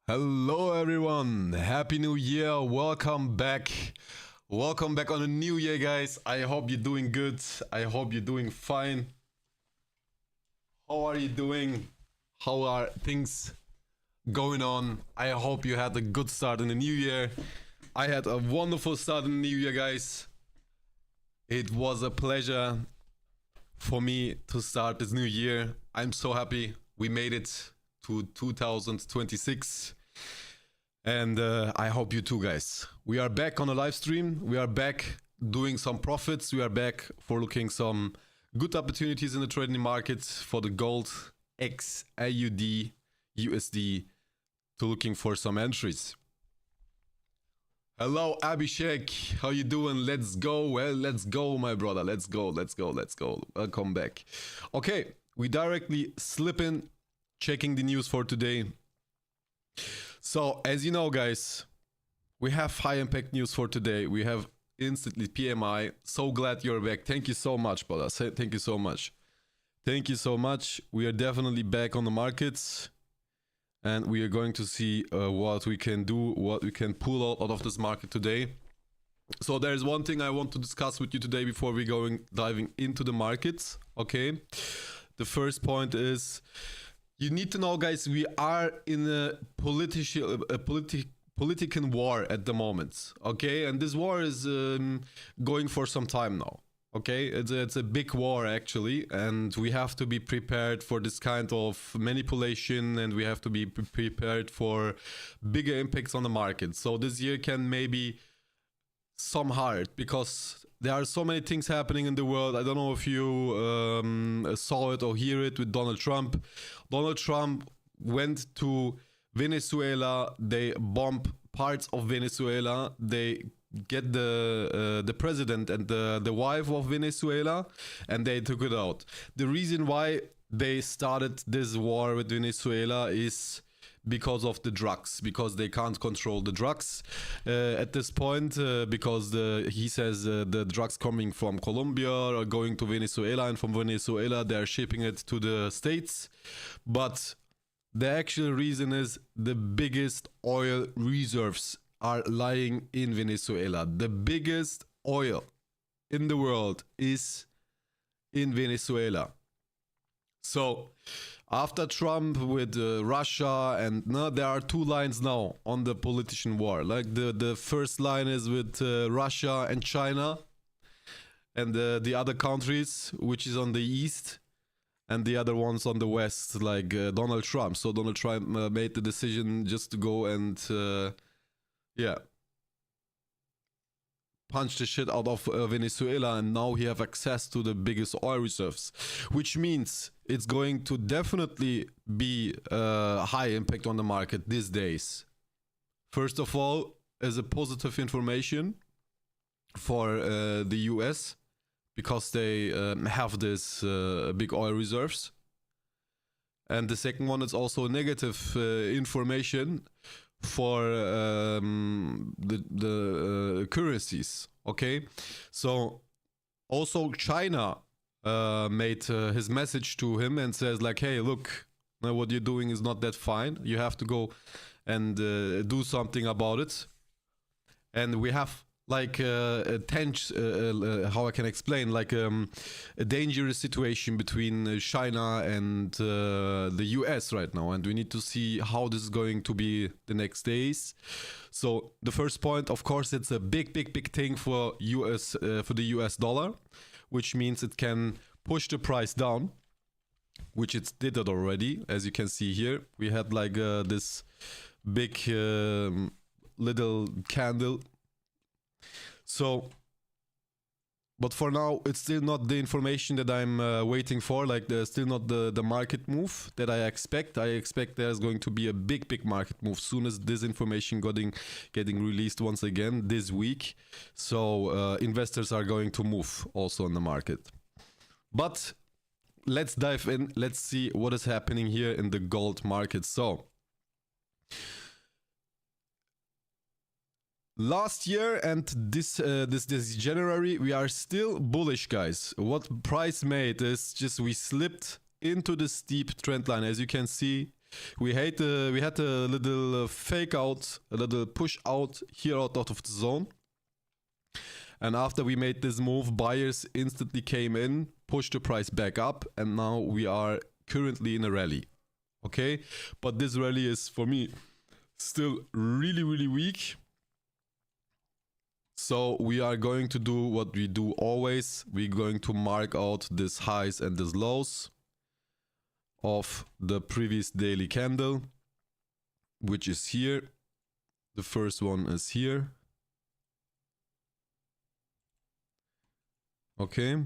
Hello everyone, happy new year, welcome back on a new year, guys. I hope you're doing good, I hope you're doing fine. How are you doing? How are things going on? I hope you had a good start in the new year. I had a wonderful start in the new year, guys. It was a pleasure for me to start this new year. I'm so happy we made it to 2026. And I hope you too, guys. We are back on a live stream. We are back doing some profits. We are back for looking some good opportunities in the trading market for the gold, XAUUSD, USD, to looking for some entries. Hello, Abhishek. How you doing? Let's go. Well, let's go, my brother. Let's go. Welcome back. Okay, we directly slip in, checking the news for today. So, as you know, guys, we have high impact news for today. We have instantly PMI. So glad you're back. Thank you so much, brother. Thank you so much. Thank you so much. We are definitely back on the markets. And we are going to see what we can do, what we can pull out of this market today. So there's one thing I want to discuss with you today before we diving into the markets. Okay. The first point is, you need to know, guys, we are in a political war at the moment, okay? And this war is going for some time now, okay? It's a big war, actually, and we have to be prepared for this kind of manipulation, and we have to be prepared for bigger impacts on the market. So this year can maybe some hard, because there are so many things happening in the world. I don't know if you saw it or hear it with Donald Trump. Donald Trump went to Venezuela. They bomb parts of Venezuela. They get the president and the wife of Venezuela, and they took it out. The reason why they started this war with Venezuela is because of the drugs, because they can't control the drugs at this point, because he says the drugs coming from Colombia are going to Venezuela, and from Venezuela they're shipping it to the States. But the actual reason is the biggest oil reserves are lying in Venezuela. The biggest oil in the world is in Venezuela. So after Trump with Russia, and now there are two lines now on the politician war. Like the first line is with Russia and China, and the other countries, which is on the east, and the other ones on the west, like Donald Trump. So Donald Trump made the decision just to go and punch the shit out of Venezuela, and now he have access to the biggest oil reserves, which means it's going to definitely be a high impact on the market these days. First of all, as a positive information for the US, because they have this big oil reserves. And the second one is also negative information for the currencies, okay? So also China made his message to him and says like, hey, look, what you're doing is not that fine. You have to go and do something about it. And we have like a tense, how I can explain, like a dangerous situation between China and the US right now, and we need to see how this is going to be the next days. So the first point, of course, it's a big thing for the US dollar, which means it can push the price down, which it did it already. As you can see here, we had like this big little candle. So, but for now, it's still not the information that I'm waiting for. Like, there's still not the market move that I expect. I expect there's going to be a big market move soon as this information getting released once again this week. So investors are going to move also in the market. But let's dive in. Let's see what is happening here in the gold market. So last year and this January, we are still bullish, guys. What price made is just we slipped into the steep trend line. As you can see, We had a little fake out, a little push out here out of the zone. And after we made this move, buyers instantly came in, pushed the price back up, and now we are currently in a rally. Okay, but this rally is for me still really, really weak. So we are going to do what we do always. We're going to mark out these highs and these lows of the previous daily candle, which is here. The first one is here. Okay.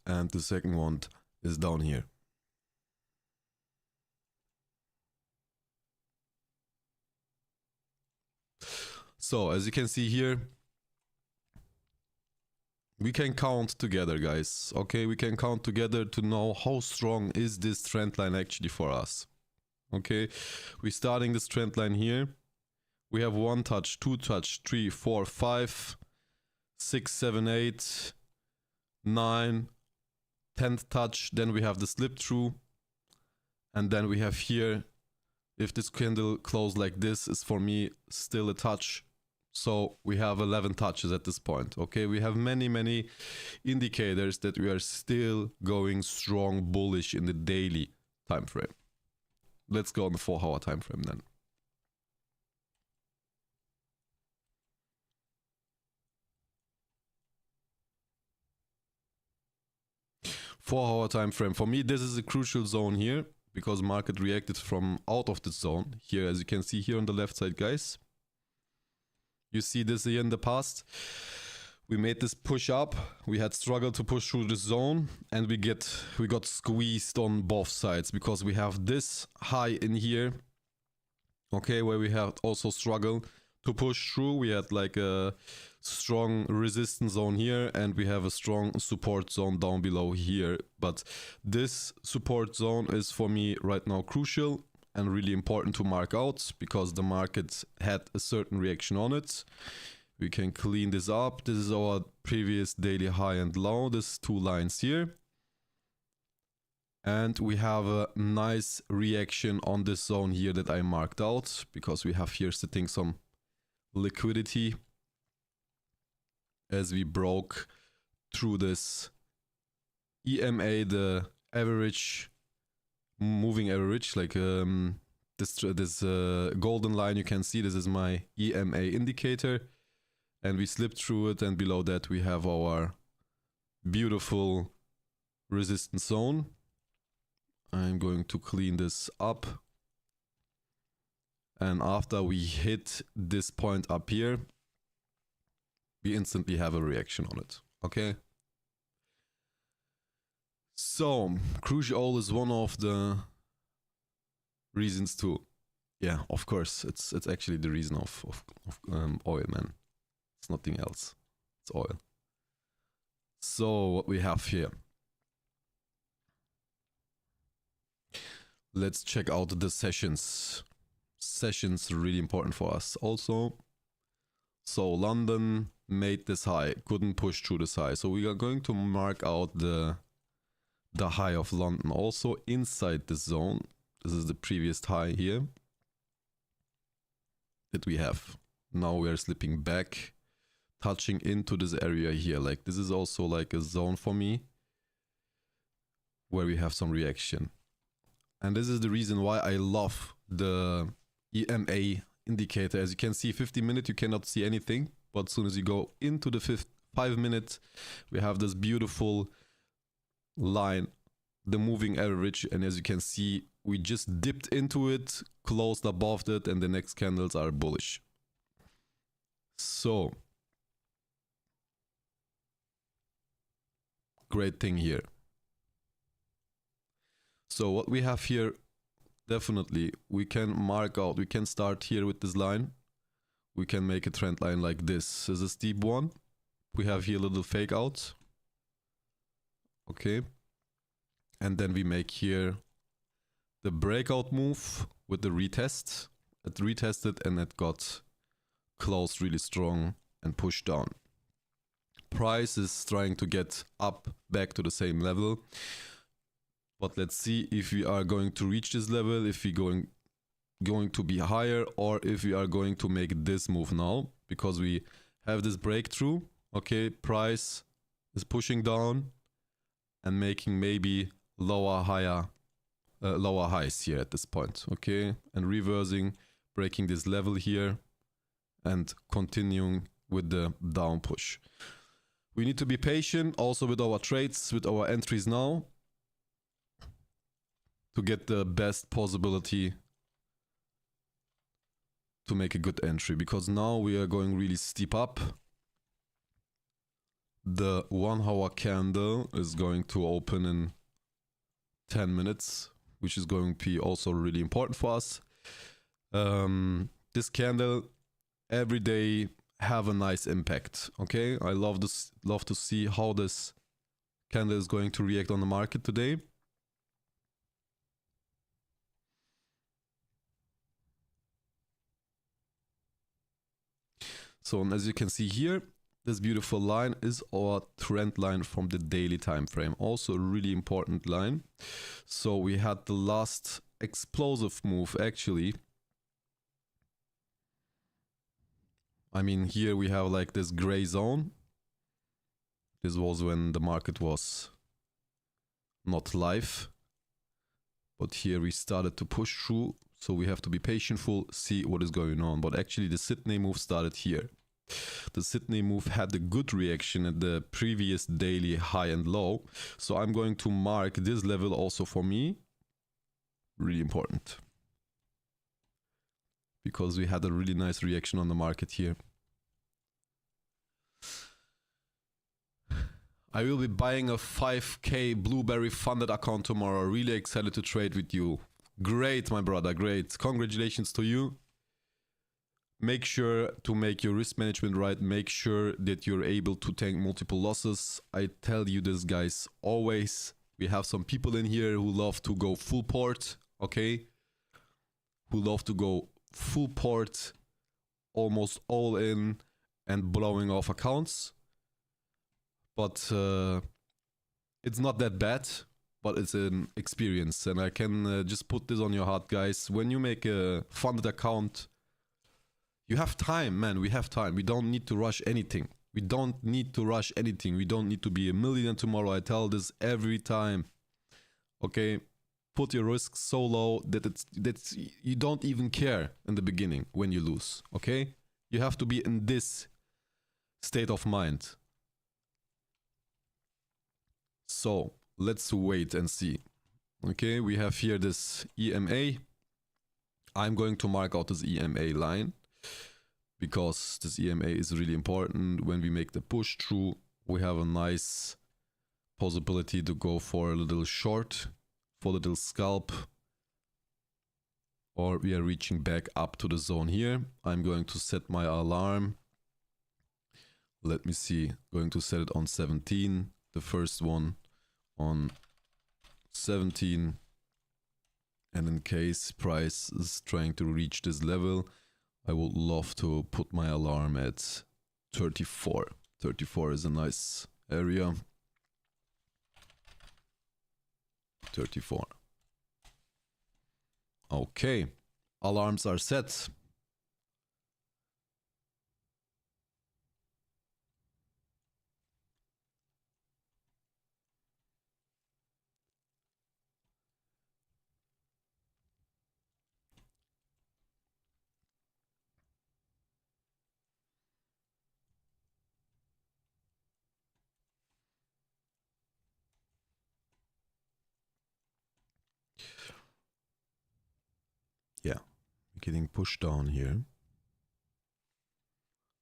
And the second one is down here. So as you can see here, we can count together, guys. Okay, we can count together to know how strong is this trend line actually for us. Okay, we're starting this trend line here. We have 1 touch, 2 touch, 3, 4, 5, 6, 7, 8, 9, 10th touch. Then we have the slip through. And then we have here, if this candle closed like this, is for me still a touch. So we have 11 touches at this point. Okay, we have many indicators that we are still going strong bullish in the daily time frame. Let's go on the 4-hour time frame then. Four-hour time frame. For me, this is a crucial zone here because market reacted from out of the zone. Here, as you can see here on the left side, guys. You see this here in the past. We made this push up. We had struggled to push through the zone, and we got squeezed on both sides because we have this high in here. Okay, where we have also struggled to push through. We had like a strong resistance zone here, and we have a strong support zone down below here. But this support zone is for me right now crucial and really important to mark out because the market had a certain reaction on it. We can clean this up. This is our previous daily high and low. There's 2 lines here. And we have a nice reaction on this zone here that I marked out because we have here sitting some liquidity as we broke through this EMA, the average moving average, like this golden line you can see. This is my EMA indicator, and we slipped through it, and below that we have our beautiful resistance zone. I'm going to clean this up, and after we hit this point up here, we instantly have a reaction on it. Okay, so cruise oil is one of the reasons too. Yeah, of course, it's actually the reason of oil, man. It's nothing else. It's oil. So what we have here. Let's check out the sessions. Sessions are really important for us also. So London made this high, couldn't push through this high. So we are going to mark out the high of London also inside the zone. This is the previous high here that we have. Now we are slipping back, touching into this area here. Like this is also like a zone for me where we have some reaction. And this is the reason why I love the EMA indicator. As you can see, 50-minute you cannot see anything, but as soon as you go into the 5-minute, we have this beautiful line, the moving average, and as you can see, we just dipped into it, closed above it, and the next candles are bullish. So great thing here. So what we have here, definitely we can mark out, we can start here with this line. We can make a trend line like this. This is a steep one. We have here a little fake out. Okay. And then we make here the breakout move with the retest. It retested and it got closed really strong and pushed down. Price is trying to get up back to the same level. But let's see if we are going to reach this level, if we going to be higher, or if we are going to make this move now, because we have this breakthrough. Okay, price is pushing down and making maybe lower highs here at this point. Okay, and reversing, breaking this level here and continuing with the down push. We need to be patient also with our trades, with our entries now, to get the best possibility to make a good entry, because now we are going really steep up. The 1 hour candle is going to open in 10 minutes, which is going to be also really important for us. This candle every day have a nice impact. Okay, I love to see how this candle is going to react on the market today. So, and as you can see here, this beautiful line is our trend line from the daily time frame. Also a really important line. So we had the last explosive move actually. I mean, here we have like this gray zone. This was when the market was not live. But here we started to push through. So we have to be patientful, see what is going on. But actually the Sydney move started here. The Sydney move had a good reaction at the previous daily high and low. So I'm going to mark this level also for me. Really important. Because we had a really nice reaction on the market here. I will be buying a 5K Blueberry funded account tomorrow. Really excited to trade with you. Great, my brother, great. Congratulations to you. Make sure to make your risk management right. Make sure that you're able to take multiple losses. I tell you this, guys, always. We have some people in here who love to go full port, okay? Who love to go full port, almost all in, and blowing off accounts. But it's not that bad, but it's an experience. And I can just put this on your heart, guys. When you make a funded account, you have time, man. We have time. We don't need to rush anything. We don't need to rush anything. We don't need to be a millionaire tomorrow. I tell this every time. Okay? Put your risk so low that you don't even care in the beginning when you lose. Okay? You have to be in this state of mind. So, let's wait and see. Okay, we have here this EMA. I'm going to mark out this EMA line because this EMA is really important. When we make the push through, we have a nice possibility to go for a little short, for a little scalp, or we are reaching back up to the zone here. I'm going to set my alarm. Let me see, going to set it on 17, the first one on 17, and in case price is trying to reach this level, I would love to put my alarm at 34. 34 is a nice area. 34. Okay, alarms are set. Yeah, getting pushed down here.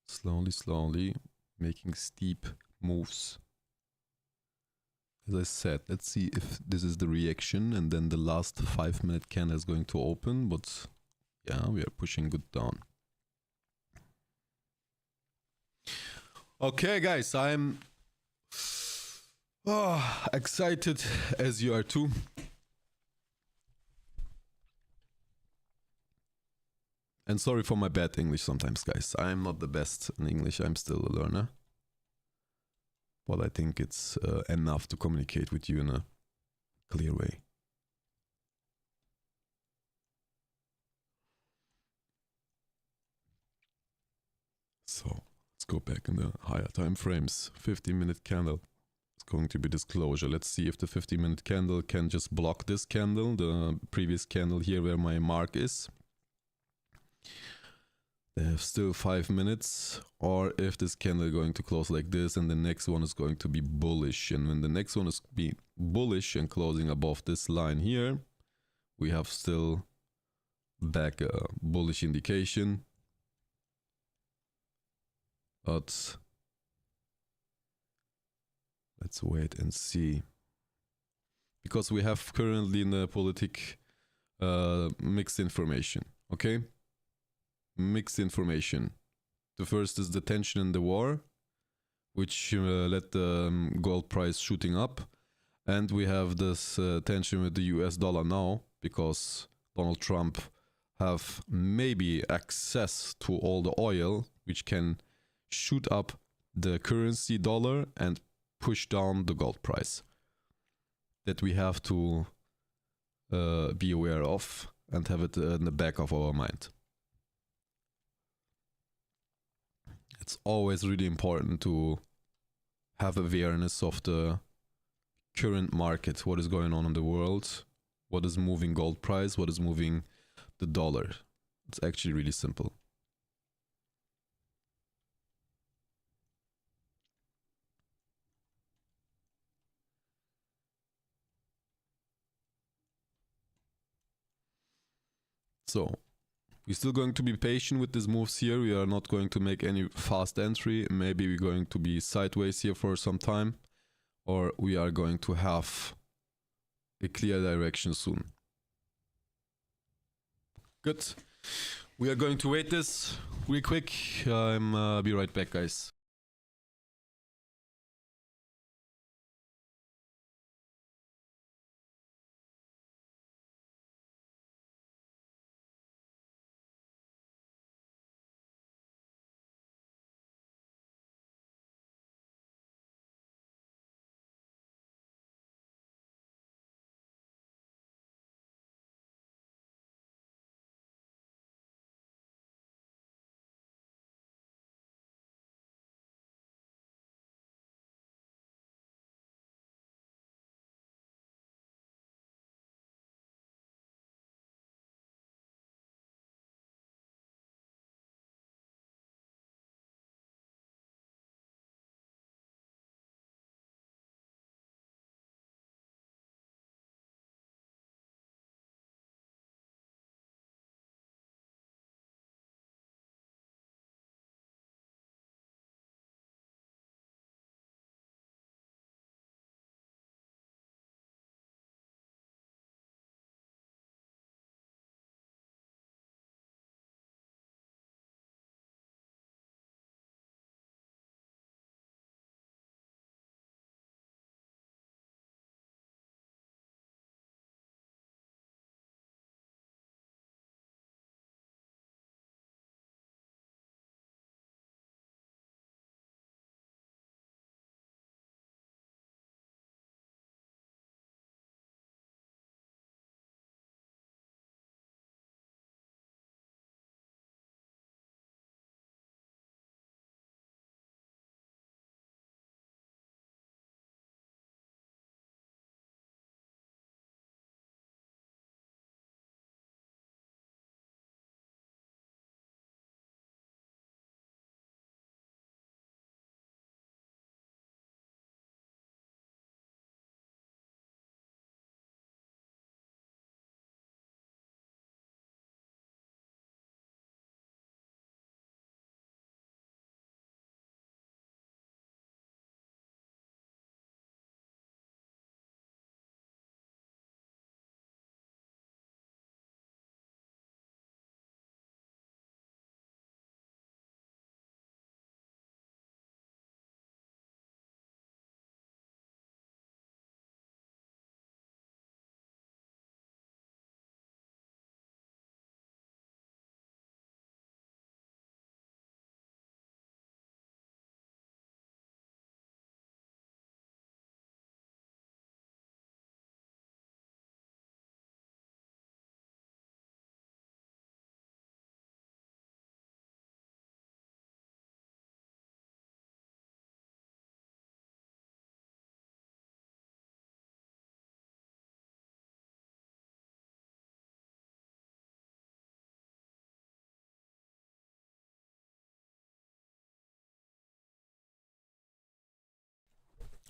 Slowly, slowly, making steep moves. As I said, let's see if this is the reaction, and then the last 5-minute candle is going to open, but yeah, we are pushing good down. Okay, guys, I'm excited as you are too. And sorry for my bad English sometimes, guys. I'm not the best in English. I'm still a learner. But I think it's enough to communicate with you in a clear way. go back in the higher time frames. 50-minute candle. It's going to be disclosure. Let's see if the 50-minute candle can just block this candle, the previous candle here where my mark is. They have still 5 minutes, or if this candle is going to close like this and the next one is going to be bullish. And when the next one is be bullish and closing above this line here, we have still back a bullish indication. But let's wait and see. Because we have currently in the politic mixed information, okay? Mixed information. The first is the tension in the war, which led the gold price shooting up. And we have this tension with the US dollar now, because Donald Trump have maybe access to all the oil, which can shoot up the currency dollar and push down the gold price. That we have to be aware of and have it in the back of our mind. It's always really important to have awareness of the current market, what is going on in the world, what is moving gold price, what is moving the dollar. It's actually really simple. So, we're still going to be patient with these moves here. We are not going to make any fast entry. Maybe we're going to be sideways here for some time. Or we are going to have a clear direction soon. Good. We are going to wait this real quick. Be right back, guys.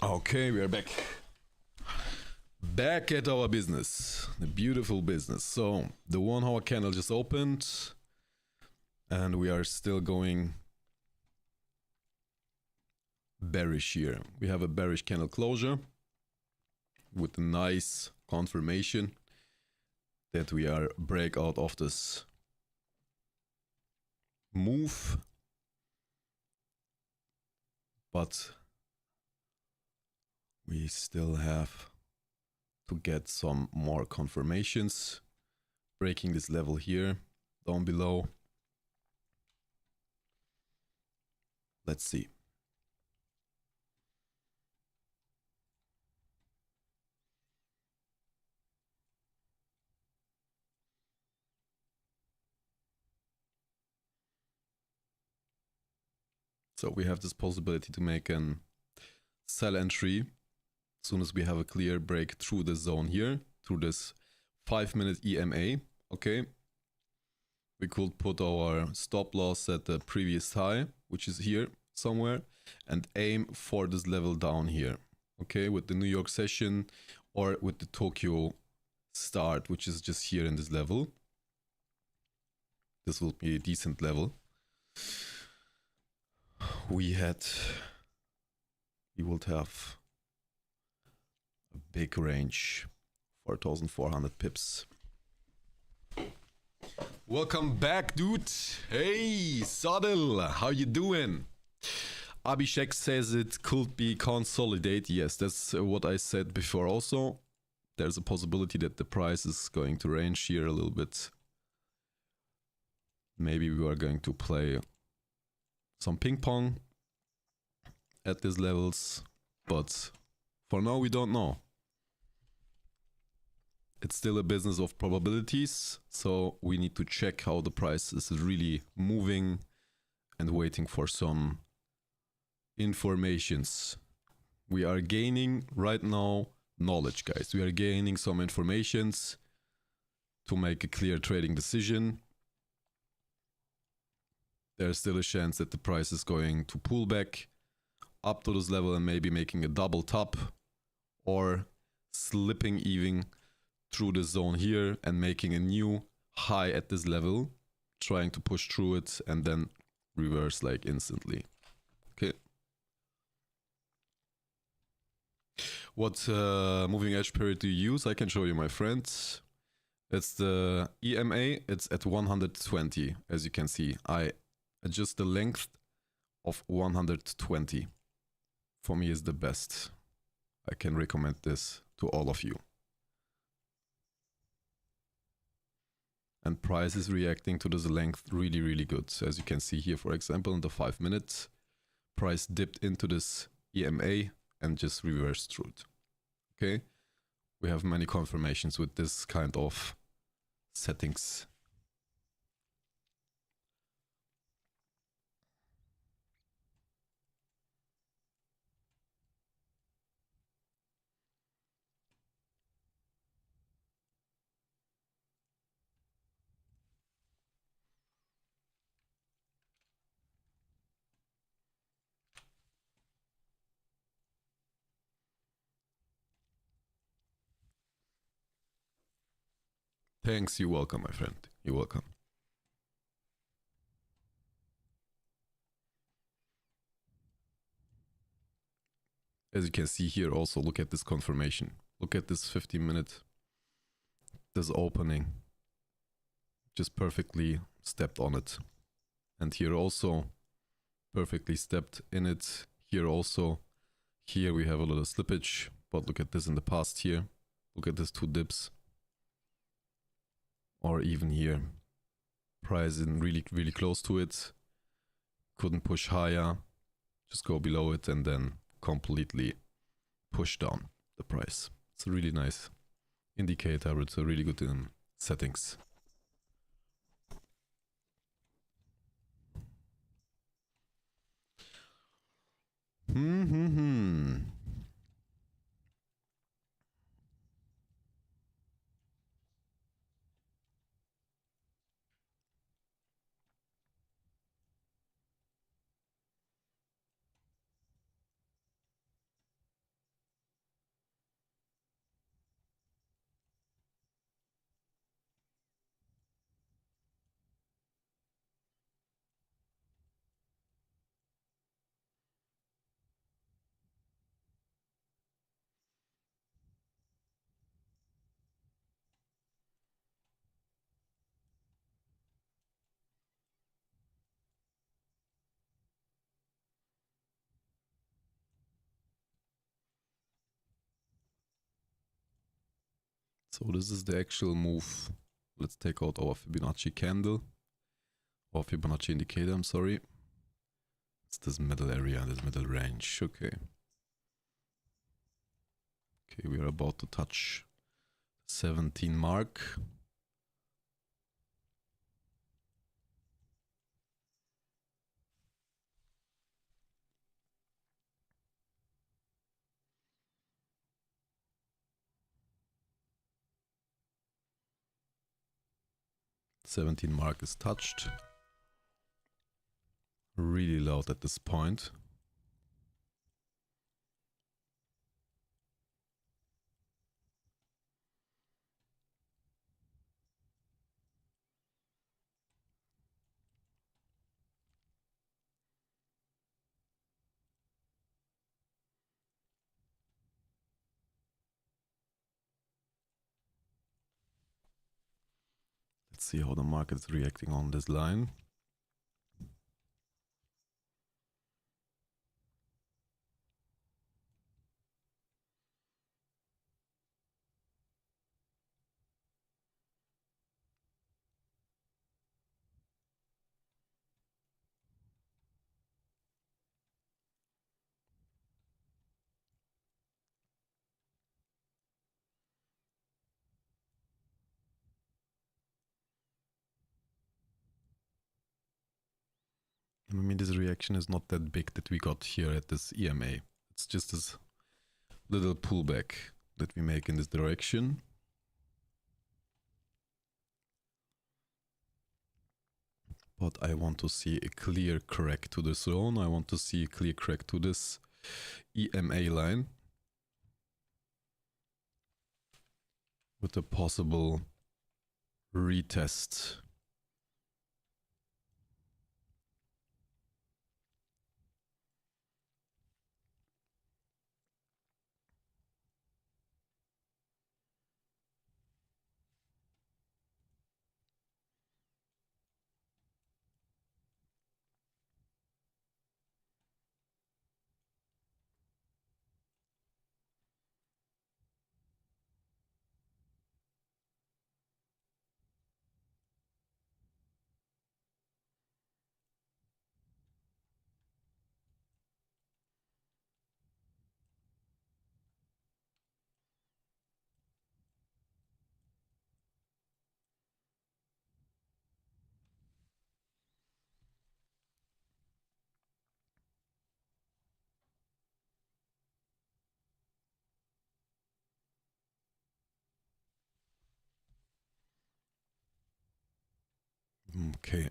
Okay, we are back. Back at our business. The beautiful business. So, the 1 hour candle just opened. And we are still going bearish here. We have a bearish candle closure with a nice confirmation that we are break out of this move. But we still have to get some more confirmations. Breaking this level here, down below. Let's see. So we have this possibility to make an sell entry as soon as we have a clear break through the zone here, through this 5-minute EMA. Okay. We could put our stop loss at the previous high, which is here somewhere, and aim for this level down here. Okay, with the New York session or with the Tokyo start, which is just here in this level. This will be a decent level. We would have a big range, 4,400 pips. Welcome back, dude. Hey, Sadil, how you doing? Abhishek says it could be consolidate. Yes, that's what I said before also. There's a possibility that the price is going to range here a little bit. Maybe we are going to play some ping pong at these levels, but for now we don't know. It's still a business of probabilities, so we need to check how the price is really moving and waiting for some informations. We are gaining right now knowledge, guys. We are gaining some informations to make a clear trading decision. There's still a chance that the price is going to pull back up to this level and maybe making a double top or slipping even through the zone here and making a new high at this level, trying to push through it and then reverse like instantly. Okay. What moving edge period do you use? I can show you, my friends. It's the EMA. It's at 120, as you can see. I adjust the length of 120. For me is the best. I can recommend this to all of you. And price is reacting to this length really, really good. So as you can see here, for example, in the 5 minutes, price dipped into this EMA and just reversed through it. Okay, we have many confirmations with this kind of settings. Thanks, you're welcome, my friend. You're welcome. As you can see here also, look at this confirmation. Look at this 15-minute, this opening. Just perfectly stepped on it. And here also, perfectly stepped in it. Here also, here we have a little slippage, but look at this in the past here. Look at these 2 dips. Or even here, price is really, really close to it. Couldn't push higher, just go below it and then completely push down the price. It's a really nice indicator. It's a really good settings. So this is the actual move. Let's take out our Fibonacci candle. Or Fibonacci indicator, I'm sorry. It's this middle area, this middle range. Okay. Okay, we are about to touch 17 mark. '17 mark is touched. Really loud at this point. Let's see how the market is reacting on this line. I mean, this reaction is not that big that we got here at this EMA. It's just this little pullback that we make in this direction. But I want to see a clear crack to the zone. I want to see a clear crack to this EMA line. With a possible retest. Okay,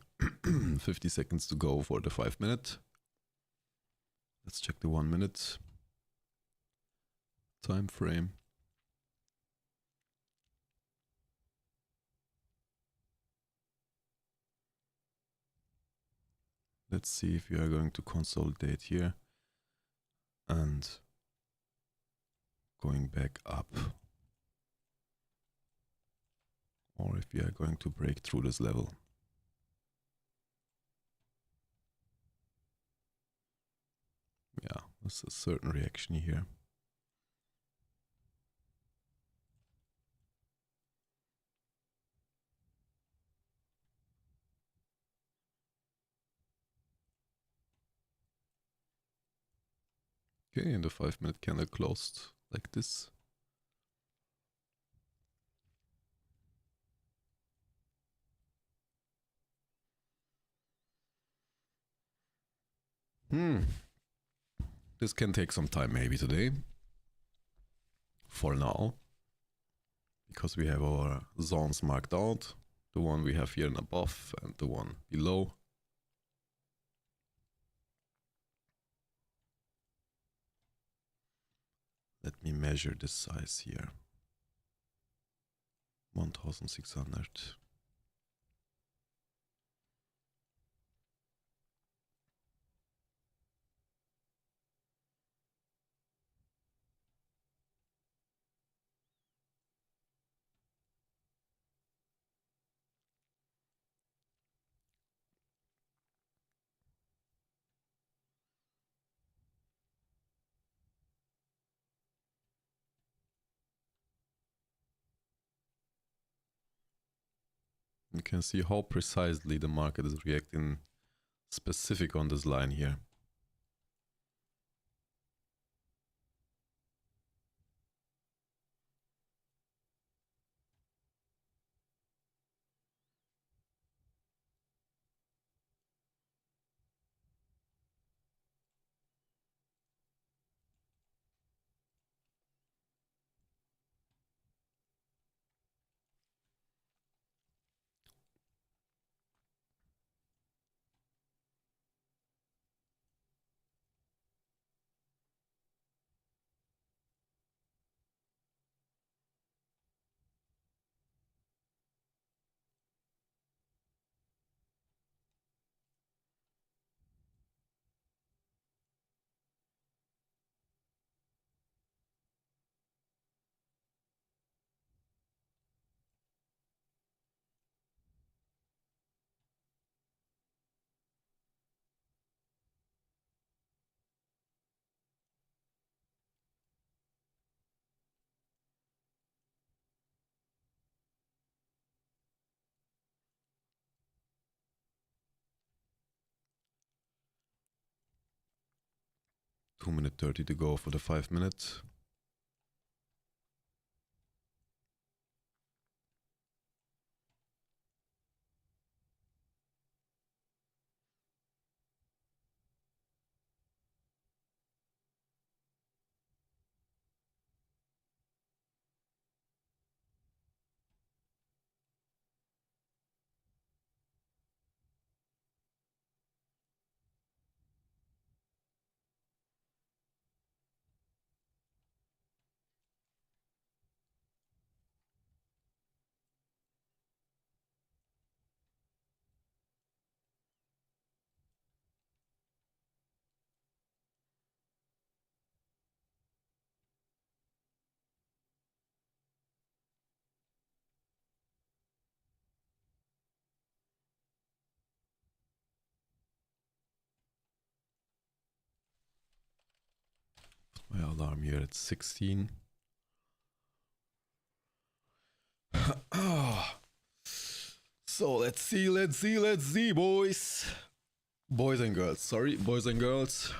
50 seconds to go for the 5 minute. Let's check the 1 minute time frame. Let's see if we are going to consolidate here and going back up, or if we are going to break through this level. Yeah, there's a certain reaction here. Okay, and the 5 minute candle closed like this. This can take some time maybe today. For now. Because we have our zones marked out. The one we have here and above and the one below. Let me measure this size here. 1600. You can see how precisely the market is reacting specific on this line here. Minute 30 to go for the 5 minutes. My alarm here at 16. So let's see, boys. Boys and girls, sorry, boys and girls.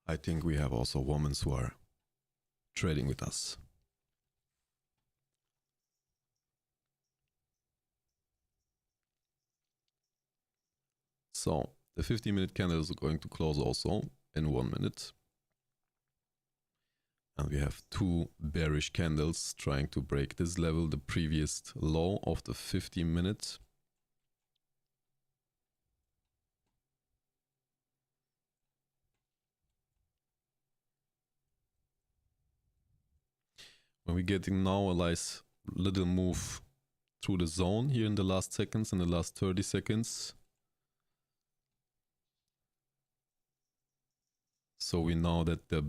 I think we have also women who are trading with us. So the 50-minute candle is going to close also in 1 minute. And we have two bearish candles trying to break this level, the previous low of the 50 minutes. When we're getting now a nice little move through the zone here in the last seconds, in the last 30 seconds. So we know that the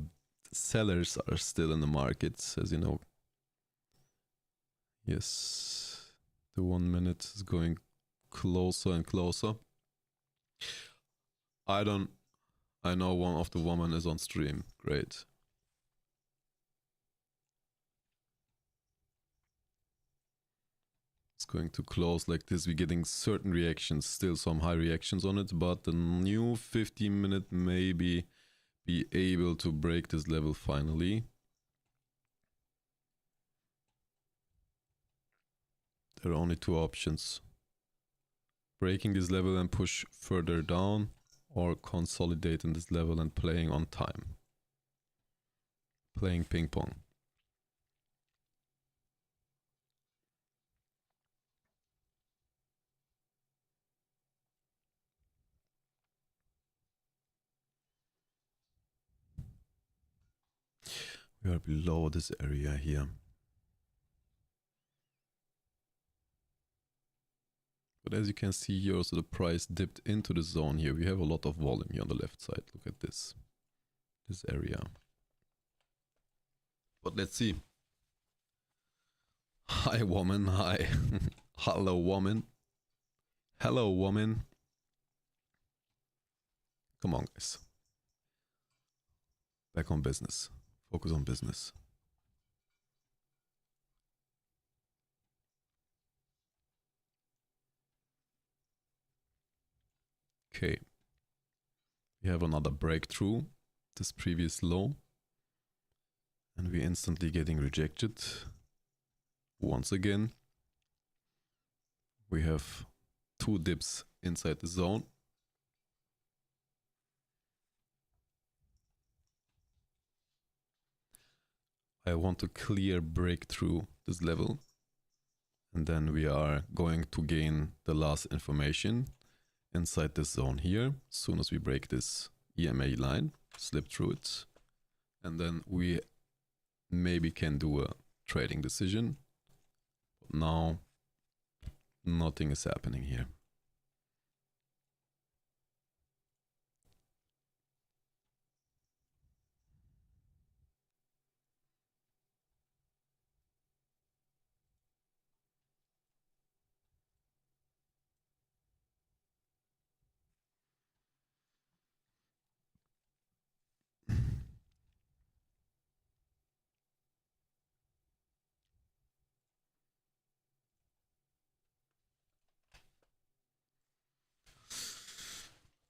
sellers are still in the market, as you know. Yes, the 1 minute is going closer and closer. I know one of the women is on stream. Great. It's going to close like this. We're getting certain reactions, still some high reactions on it, but the new 50-minute maybe be able to break this level finally. There are only two options. Breaking this level and push further down, or consolidating this level and playing on time. Playing ping pong. We are below this area here. But as you can see here, also the price dipped into the zone here. We have a lot of volume here on the left side. Look at this. This area. But let's see. Hi, woman. Hi. Hello, woman. Hello, woman. Come on, guys. Back on business. Focus on business. Okay. We have another breakthrough, this previous low. And we're instantly getting rejected. Once again, we have 2 dips inside the zone. I want to clear breakthrough this level. And then we are going to gain the last information inside this zone here. As soon as we break this EMA line, slip through it. And then we maybe can do a trading decision. But now, nothing is happening here.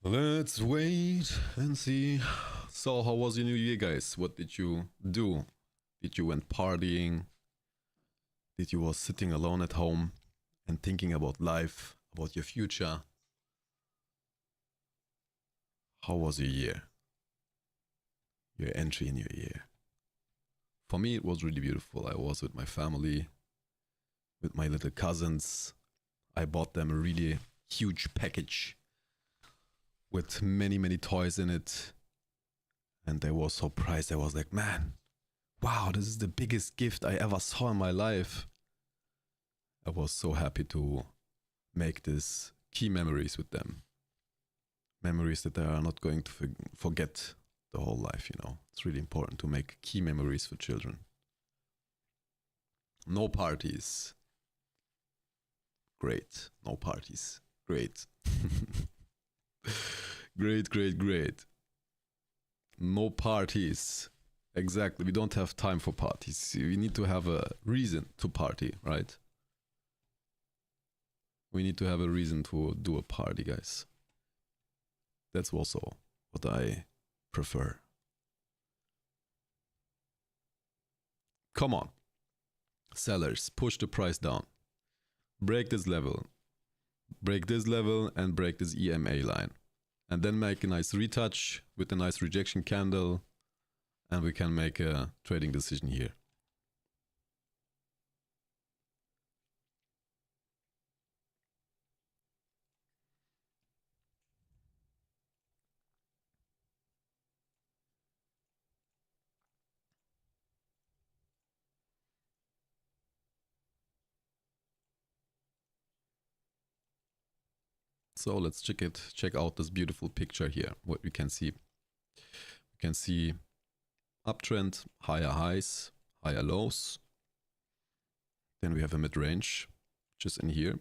Let's wait and see. So how was your new year, guys? What did you do? Did you went partying? Did you was sitting alone at home and thinking about life, about your future? How was your year? Your entry in your year? For me, it was really beautiful. I was with my family, with my little cousins. I bought them a really huge package with many, many toys in it. And they were surprised. I was like, man, wow, this is the biggest gift I ever saw in my life. I was so happy to make these key memories with them. Memories that they are not going to forget the whole life, you know. It's really important to make key memories for children. No parties. Great. No parties. Great. Great, great, great. No parties. Exactly. We don't have time for parties. We need to have a reason to party, right? We need to have a reason to do a party, guys. That's also what I prefer. Come on. Sellers, push the price down. Break this level. Break this level and break this EMA line. And then make a nice retouch with a nice rejection candle. And we can make a trading decision here. So let's check out this beautiful picture here. What we can see. We can see uptrend, higher highs, higher lows. Then we have a mid-range, just in here.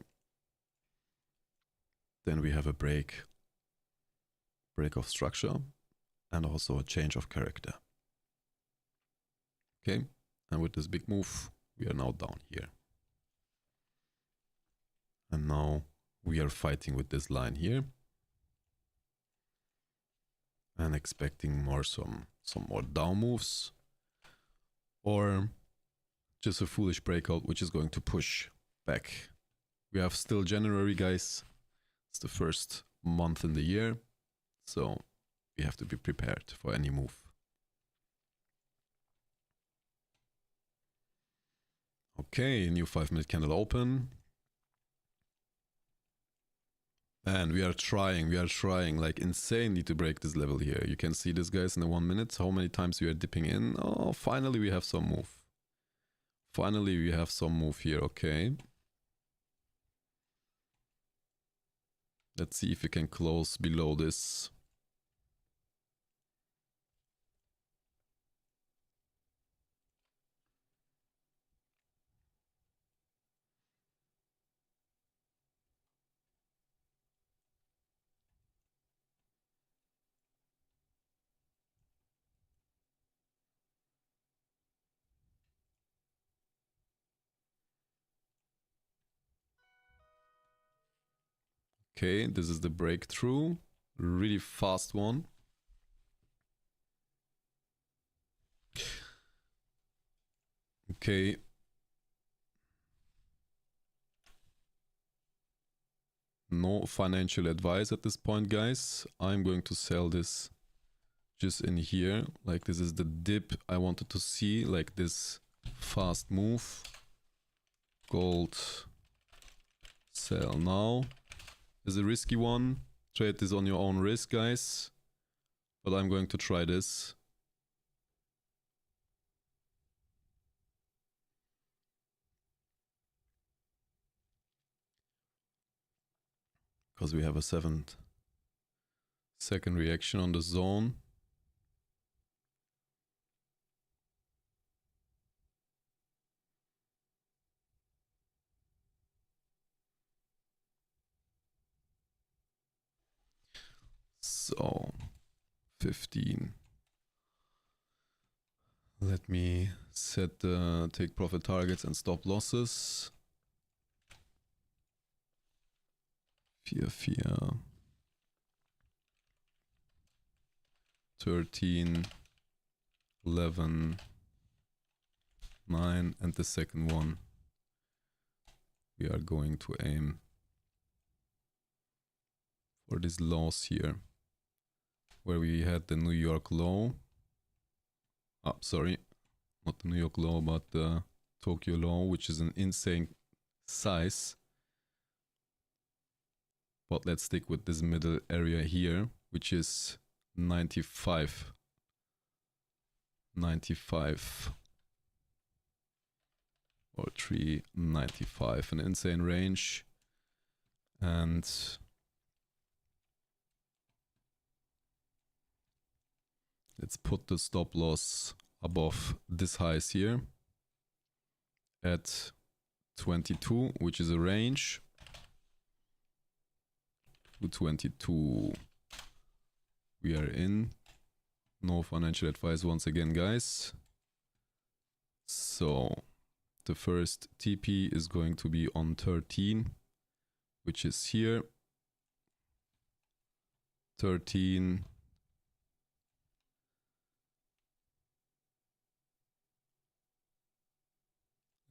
Then we have a break of structure, and also a change of character. Okay, and with this big move, we are now down here. And now we are fighting with this line here. And expecting some more down moves. Or just a foolish breakout, which is going to push back. We have still January, guys. It's the first month in the year. So we have to be prepared for any move. Okay, new 5-minute candle open. And we are trying like insanely to break this level here. You can see this, guys, in the 1 minute, how many times we are dipping in. Oh, finally we have some move. Finally we have some move here, okay. Let's see if we can close below this. Okay, this is the breakthrough. really fast one. Okay. No financial advice at this point, guys. I'm going to sell this just in here. Like, this is the dip I wanted to see, like this fast move. Gold, sell now. Is a risky one. Trade this on your own risk, guys. But I'm going to try this. Because we have a 7-second reaction on the zone. So 15. Let me set the take profit targets and stop losses. 4, 13, 11, 9, and the second one we are going to aim for these lows here, where we had the New York low. Oh, sorry, not the New York low, but the Tokyo low, which is an insane size. But let's stick with this middle area here, which is 95. 95 or 395, an insane range. And let's put the stop loss above this highs here at 22, which is a range. 222 we are in. No financial advice once again, guys. So the first TP is going to be on 13, which is here. 13.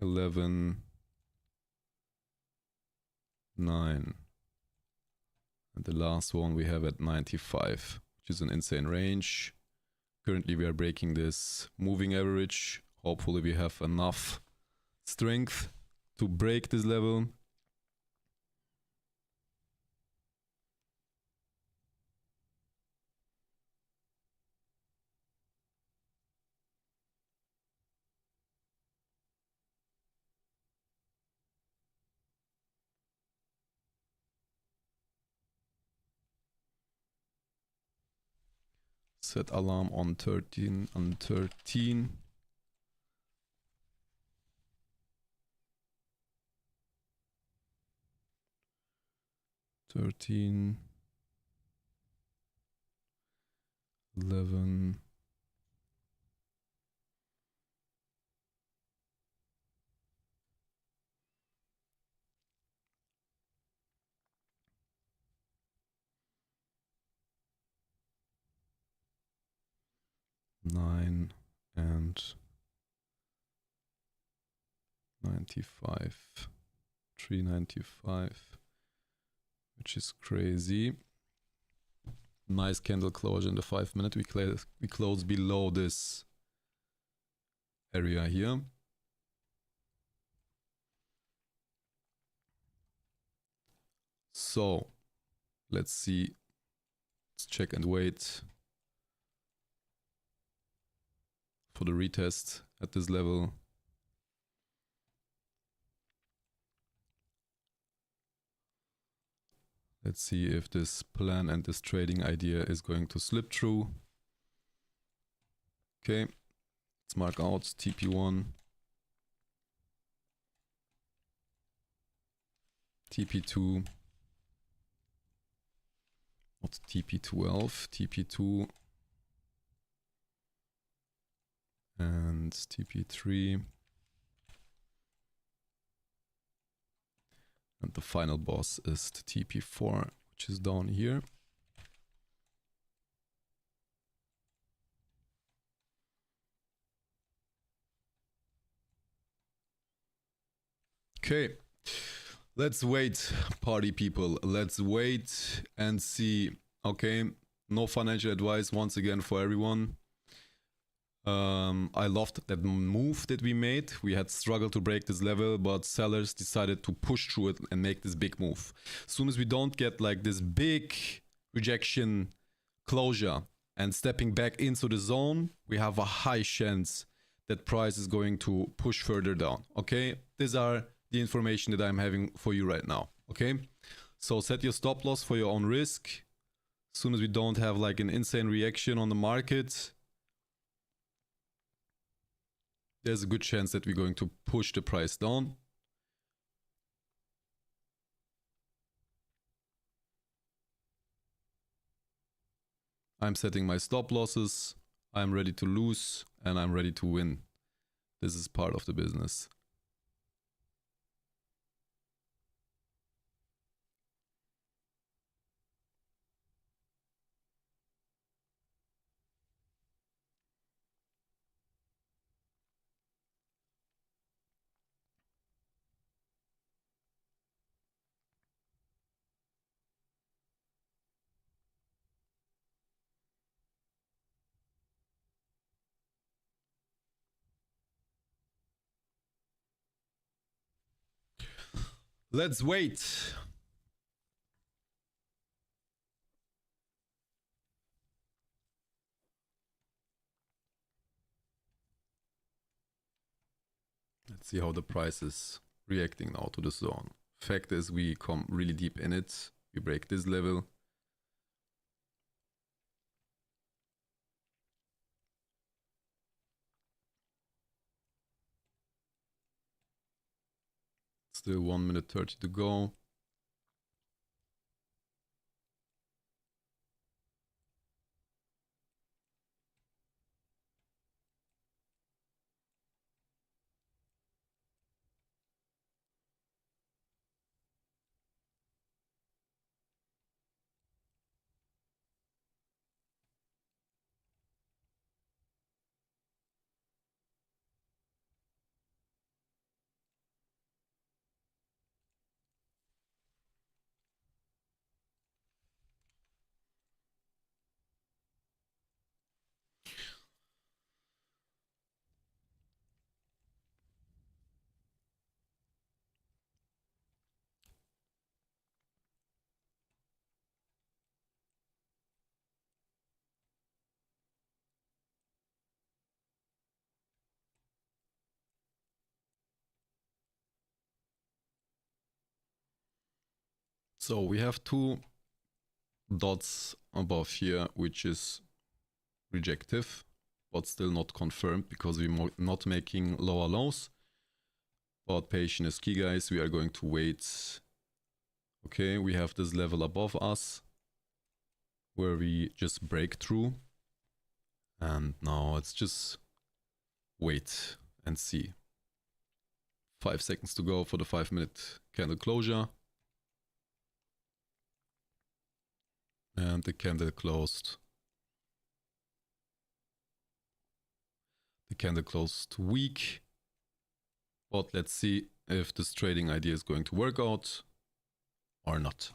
$11, $9. And the last one we have at 95, which is an insane range. Currently we are breaking this moving average. Hopefully we have enough strength to break this level. Set alarm on 13 and 13. $13, $11, $9, and 95, 395, which is crazy. Nice candle closure in the 5-minute. We close below this area here. So let's see. Let's check and wait for the retest at this level. Let's see if this plan and this trading idea is going to slip through. Okay, let's mark out TP1, TP2, not TP12, TP2, and TP3. And the final boss is the TP4, which is down here. Okay. Let's wait, party people. Let's wait and see. Okay. No financial advice once again for everyone. I loved that move that we made. We had struggled to break this level, but sellers decided to push through it and make this big move. As soon as we don't get like this big rejection closure and stepping back into the zone, we have a high chance that price is going to push further down. Okay, these are the information that I'm having for you right now. Okay, so set your stop loss for your own risk. As soon as we don't have like an insane reaction on the market, there's a good chance that we're going to push the price down. I'm setting my stop losses. I'm ready to lose and I'm ready to win. This is part of the business. Let's wait. Let's see how the price is reacting now to the zone. Fact is, we come really deep in it. We break this level. Still 1 minute 30 to go. So we have two dots above here, which is rejective, but still not confirmed because we're not making lower lows. But patience is key, guys. We are going to wait. Okay, we have this level above us where we just break through. And now let's just wait and see. 5 seconds to go for the 5-minute candle closure. And the candle closed. The candle closed weak. But let's see if this trading idea is going to work out or not.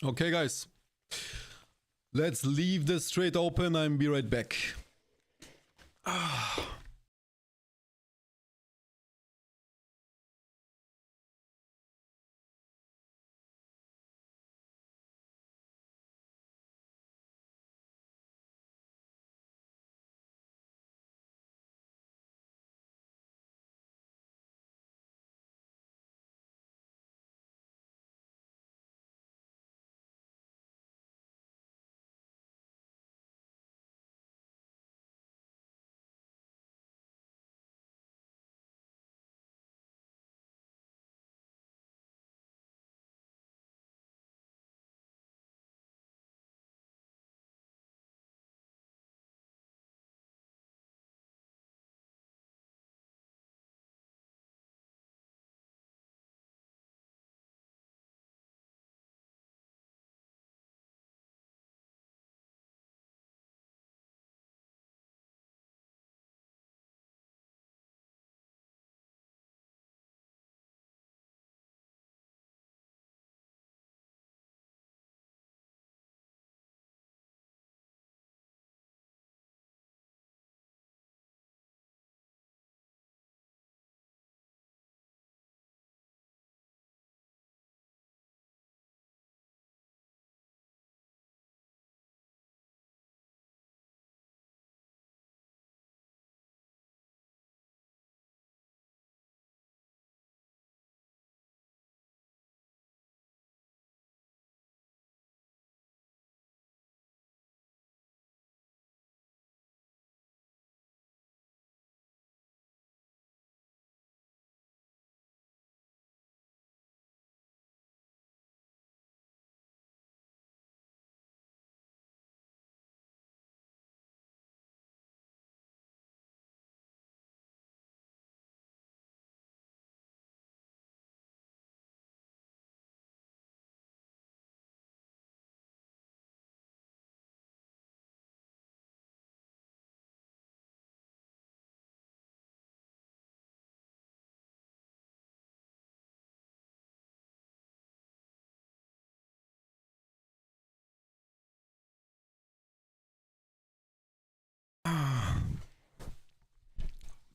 Okay, guys. Let's leave this trade open and be right back.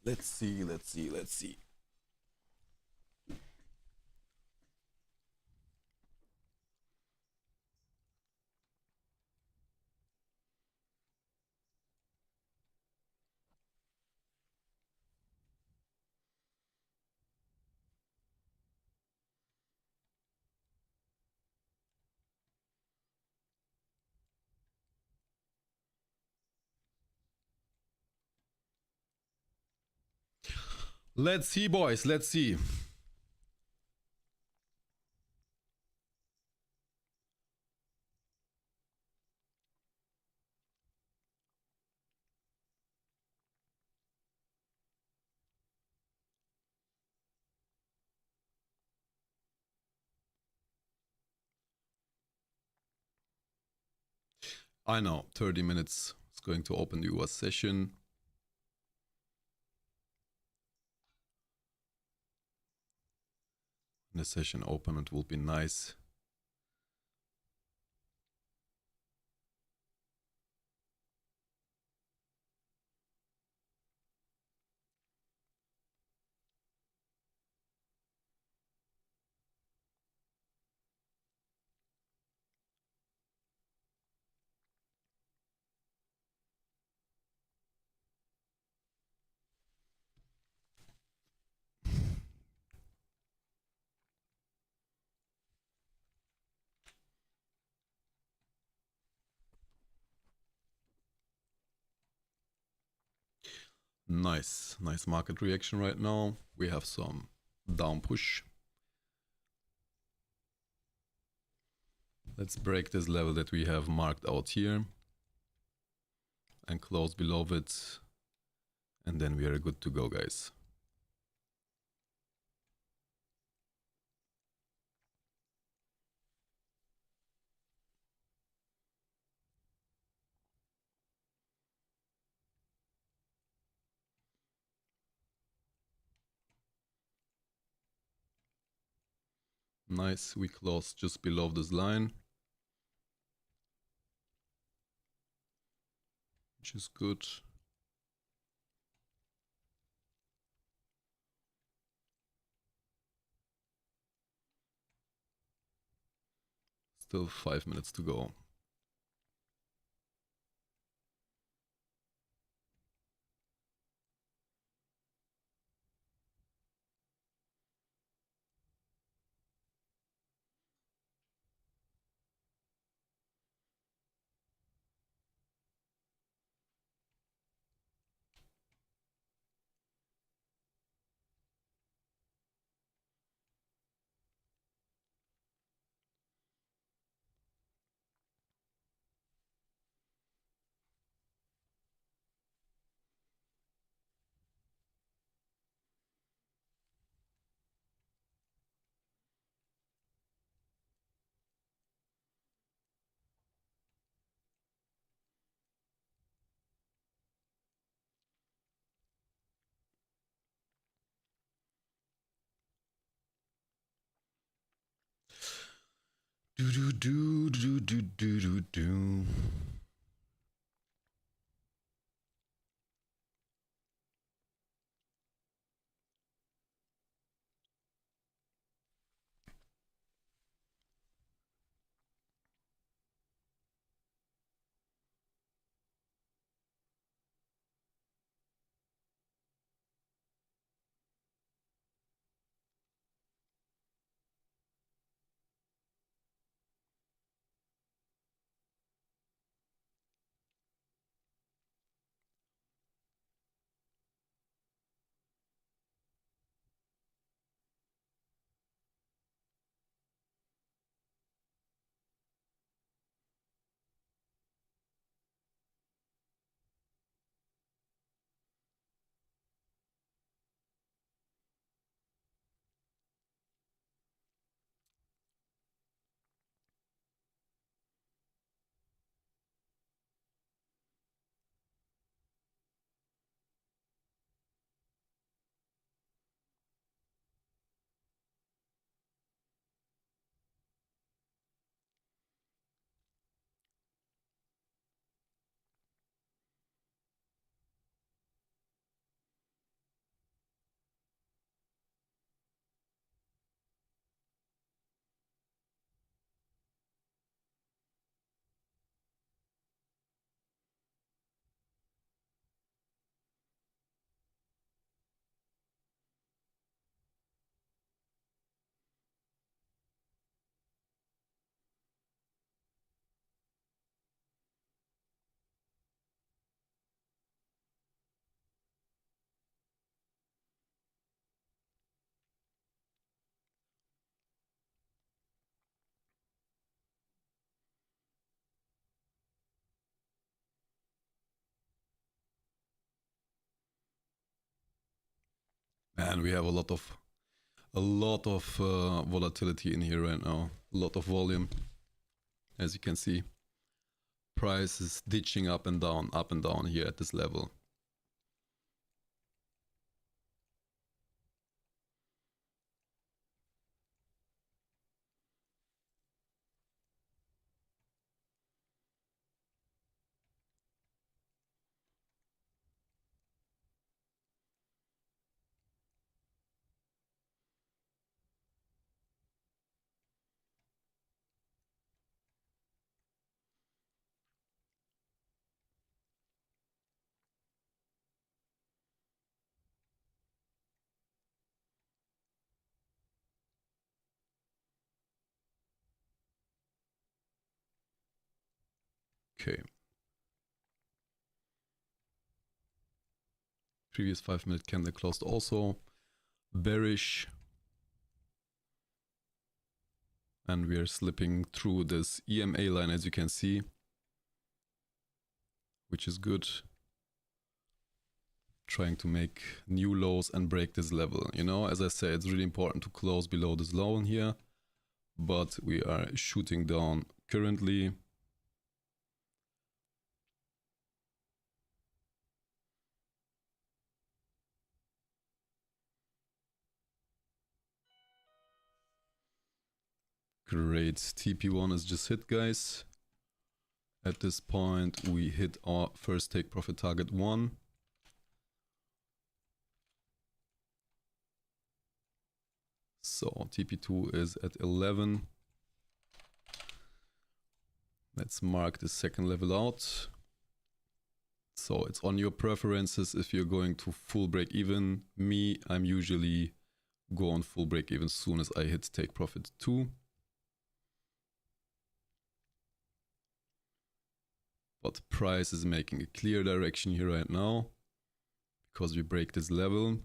Let's see, let's see, let's see. Let's see, boys, let's see. I know, 30 minutes is going to open the US session. When the session open, it will be nice. Nice, nice market reaction right now. We have some down push. Let's break this level that we have marked out here and close below it. And then we are good to go, guys. Nice, we closed just below this line, which is good. Still 5 minutes to go. Do do do do do do do do. Man, we have a lot of volatility in here right now. A lot of volume, as you can see. Price is ditching up and down here at this level. Okay. Previous 5-minute candle closed also bearish. And we are slipping through this EMA line, as you can see, which is good. Trying to make new lows and break this level. You know, as I said, it's really important to close below this low in here. But we are shooting down currently. Great, TP1 is just hit, guys. At this point, we hit our first take profit target 1. So TP2 is at 11. Let's mark the second level out. So it's on your preferences if you're going to full break even. Me, I'm usually go on full break even as soon as I hit take profit 2. But price is making a clear direction here right now because we break this level.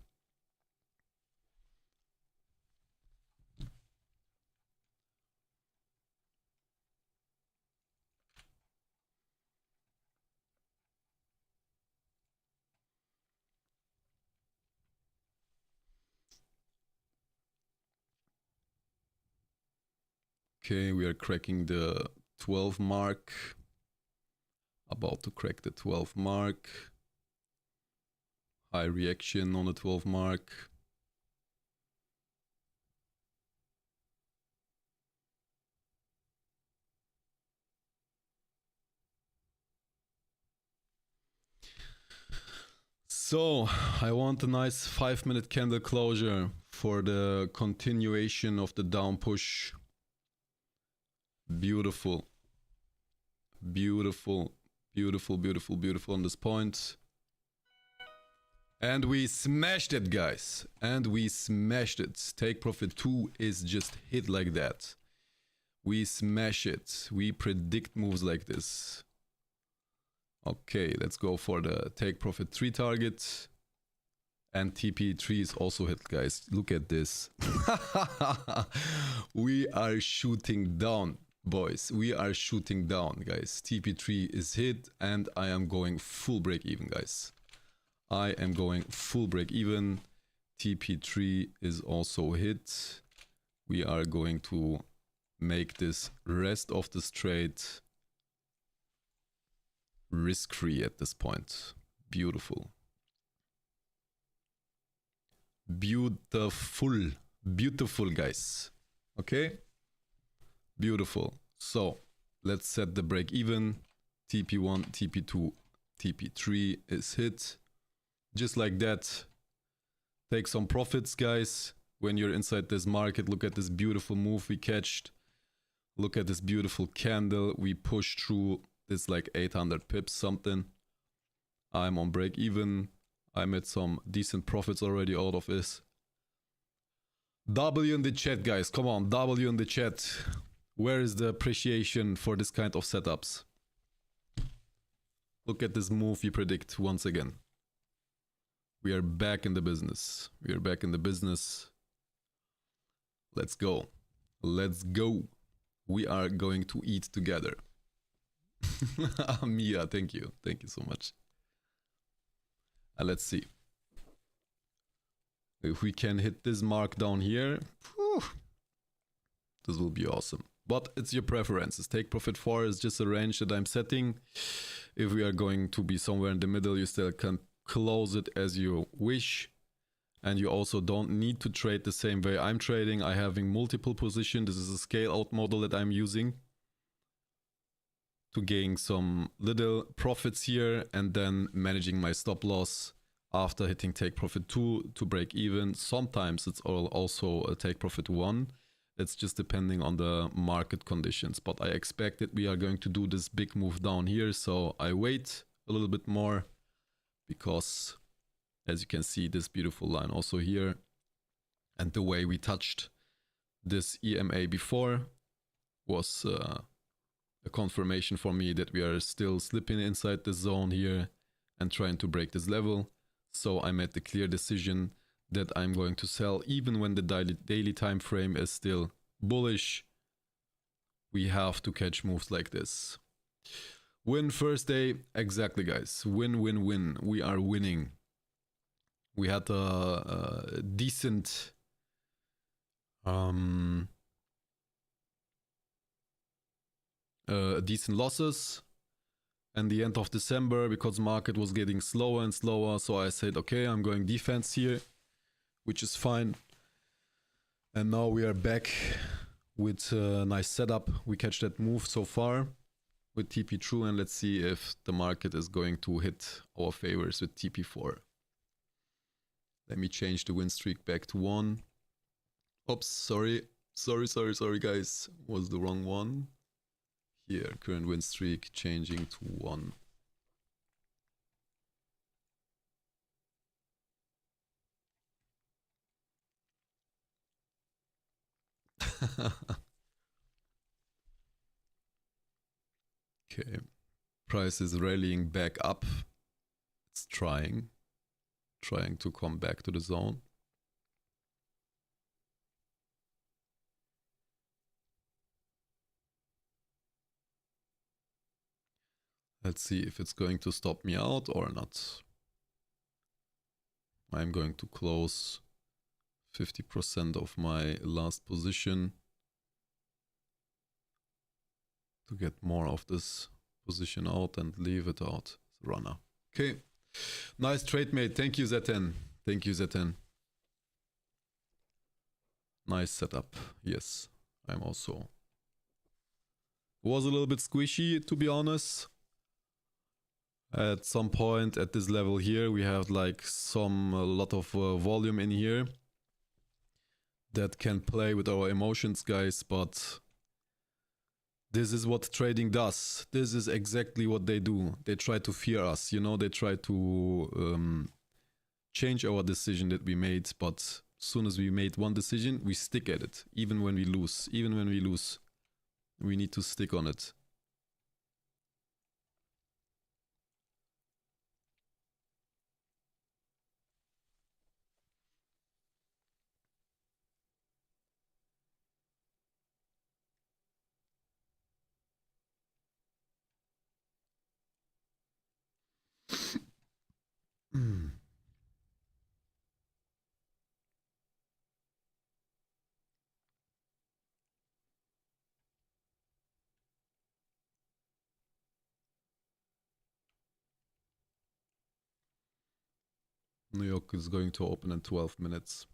Okay, we are cracking the 12 mark. About to crack the 12 mark. High reaction on the 12 mark. So I want a nice 5-minute candle closure for the continuation of the down push. Beautiful. Beautiful. Beautiful, beautiful, beautiful on this point. And we smashed it, guys. And we smashed it. Take profit 2 is just hit like that. We smash it. We predict moves like this. Okay, let's go for the take profit 3 target. And TP3 is also hit, guys. Look at this. We are shooting down. Boys, we are shooting down, guys. TP3 is hit and I am going full break even, guys. I am going full break even. TP3 is also hit. We are going to make this rest of this trade risk-free at this point. Beautiful. Beautiful. Beautiful, guys. Okay? Beautiful. So let's set the break even. TP1, TP2, TP3 is hit. Just like that. Take some profits, guys. When you're inside this market, look at this beautiful move we catched. Look at this beautiful candle. We pushed through this like 800 pips something. I'm on break even. I made some decent profits already out of this. W in the chat, guys. Come on, W in the chat. Where is the appreciation for this kind of setups? Look at this move we predict once again. We are back in the business. We are back in the business. Let's go. Let's go. We are going to eat together. Mia, thank you. Thank you so much. Let's see. If we can hit this mark down here, whew, this will be awesome. But it's your preferences. Take profit 4 is just a range that I'm setting. If we are going to be somewhere in the middle, you still can close it as you wish. And you also don't need to trade the same way I'm trading. I'm having multiple positions. This is a scale out model that I'm using to gain some little profits here and then managing my stop loss after hitting take profit 2 to break even. Sometimes it's also a take profit 1. It's just depending on the market conditions. But I expect that we are going to do this big move down here. So I wait a little bit more because, as you can see, this beautiful line also here. And the way we touched this EMA before was a confirmation for me that we are still slipping inside the zone here and trying to break this level. So I made the clear decision that I'm going to sell even when the daily time frame is still bullish. We have to catch moves like this. Win first day, exactly guys. Win, win, win. We are winning. We had a decent losses and the end of December because market was getting slower and slower. So I said, okay, I'm going defense here, which is fine. And now we are back with a nice setup. We catch that move so far with TP2 and let's see if the market is going to hit our favors with TP4. Let me change the win streak back to 1. Oops, sorry guys, was the wrong one. Here, current win streak changing to 1. Okay, price is rallying back up. It's trying to come back to the zone. Let's see if it's going to stop me out or not. I'm going to close 50% of my last position to get more of this position out and leave it out as a runner. Okay, nice trade, mate. Thank you, Z10. Thank you, Z10. Nice setup. Yes, I'm also. Was a little bit squishy, to be honest. At some point at this level here, we have like a lot of volume in here that can play with our emotions, guys, but this is what trading does. This is exactly what they do. They try to fear us, you know, they try to change our decision that we made, but as soon as we made one decision, we stick at it, even when we lose. Even when we lose, we need to stick on it. New York is going to open in 12 minutes.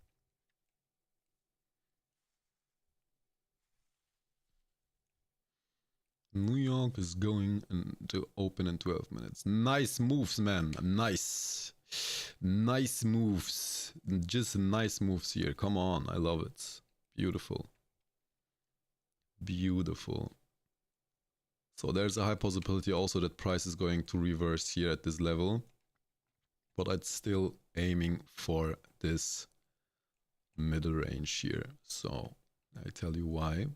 New York is going to open in 12 minutes. Nice moves, man. Nice. Nice moves. Just nice moves here. Come on. I love it. Beautiful. Beautiful. So there's a high possibility also that price is going to reverse here at this level. But I'm still aiming for this middle range here. So I tell you why.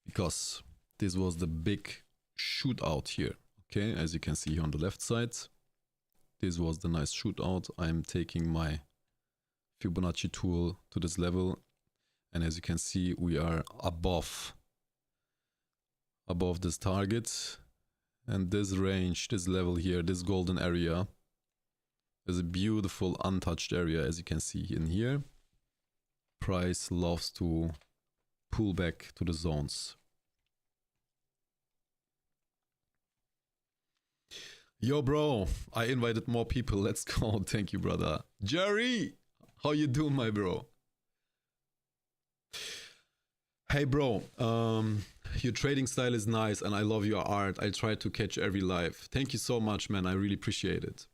Because this was the big shootout here. Okay, as you can see here on the left side. This was the nice shootout. I'm taking my Fibonacci tool to this level. And as you can see, we are above this target. And this range, this level here, this golden area is a beautiful untouched area, as you can see in here. Price loves to pull back to the zones. Yo, bro, I invited more people. Let's go. Thank you, brother. Jerry, how you doing, my bro? Hey, bro, your trading style is nice and I love your art. I try to catch every live. Thank you so much, man. I really appreciate it.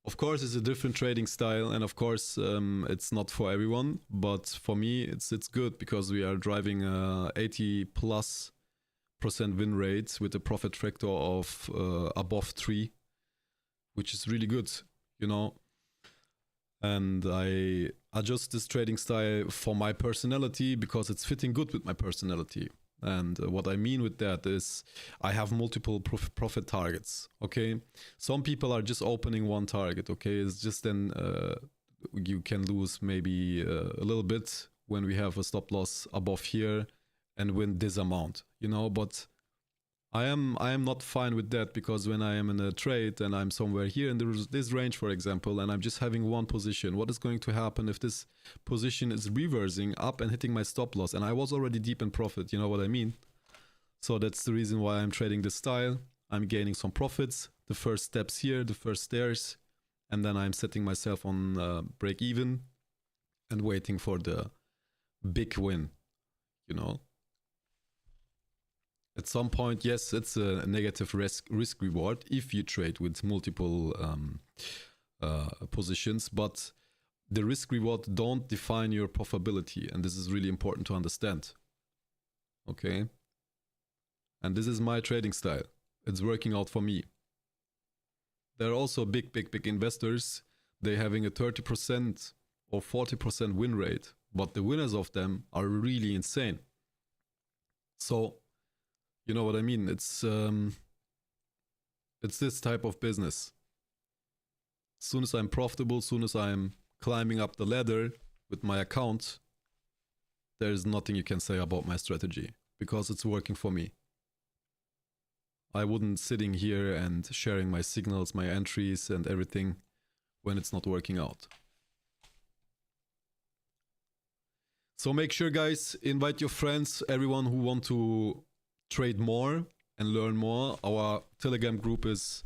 Of course, it's a different trading style, and of course, it's not for everyone. But for me, it's good because we are driving 80+% win rates with a profit factor of above 3, which is really good, you know. And I adjust this trading style for my personality because it's fitting good with my personality. And what I mean with that is I have multiple profit targets, okay? Some people are just opening one target, okay? It's just then you can lose maybe a little bit when we have a stop loss above here and win this amount, you know? But I am not fine with that, because when I am in a trade and I'm somewhere here in this range, for example, and I'm just having one position, what is going to happen if this position is reversing up and hitting my stop loss? And I was already deep in profit, you know what I mean? So that's the reason why I'm trading this style. I'm gaining some profits, the first steps here, the first stairs, and then I'm setting myself on break even and waiting for the big win, you know? At some point, yes, it's a negative risk reward if you trade with multiple positions, but the risk reward don't define your profitability, and this is really important to understand. Okay? And this is my trading style. It's working out for me. There are also big investors. They're having a 30% or 40% win rate, but the winners of them are really insane. So, you know what I mean? It's this type of business. As soon as I'm profitable, as soon as I'm climbing up the ladder with my account, there's nothing you can say about my strategy, because it's working for me. I wouldn't sitting here and sharing my signals, my entries and everything when it's not working out. So make sure, guys, invite your friends, everyone who want to trade more and learn more. Our Telegram group is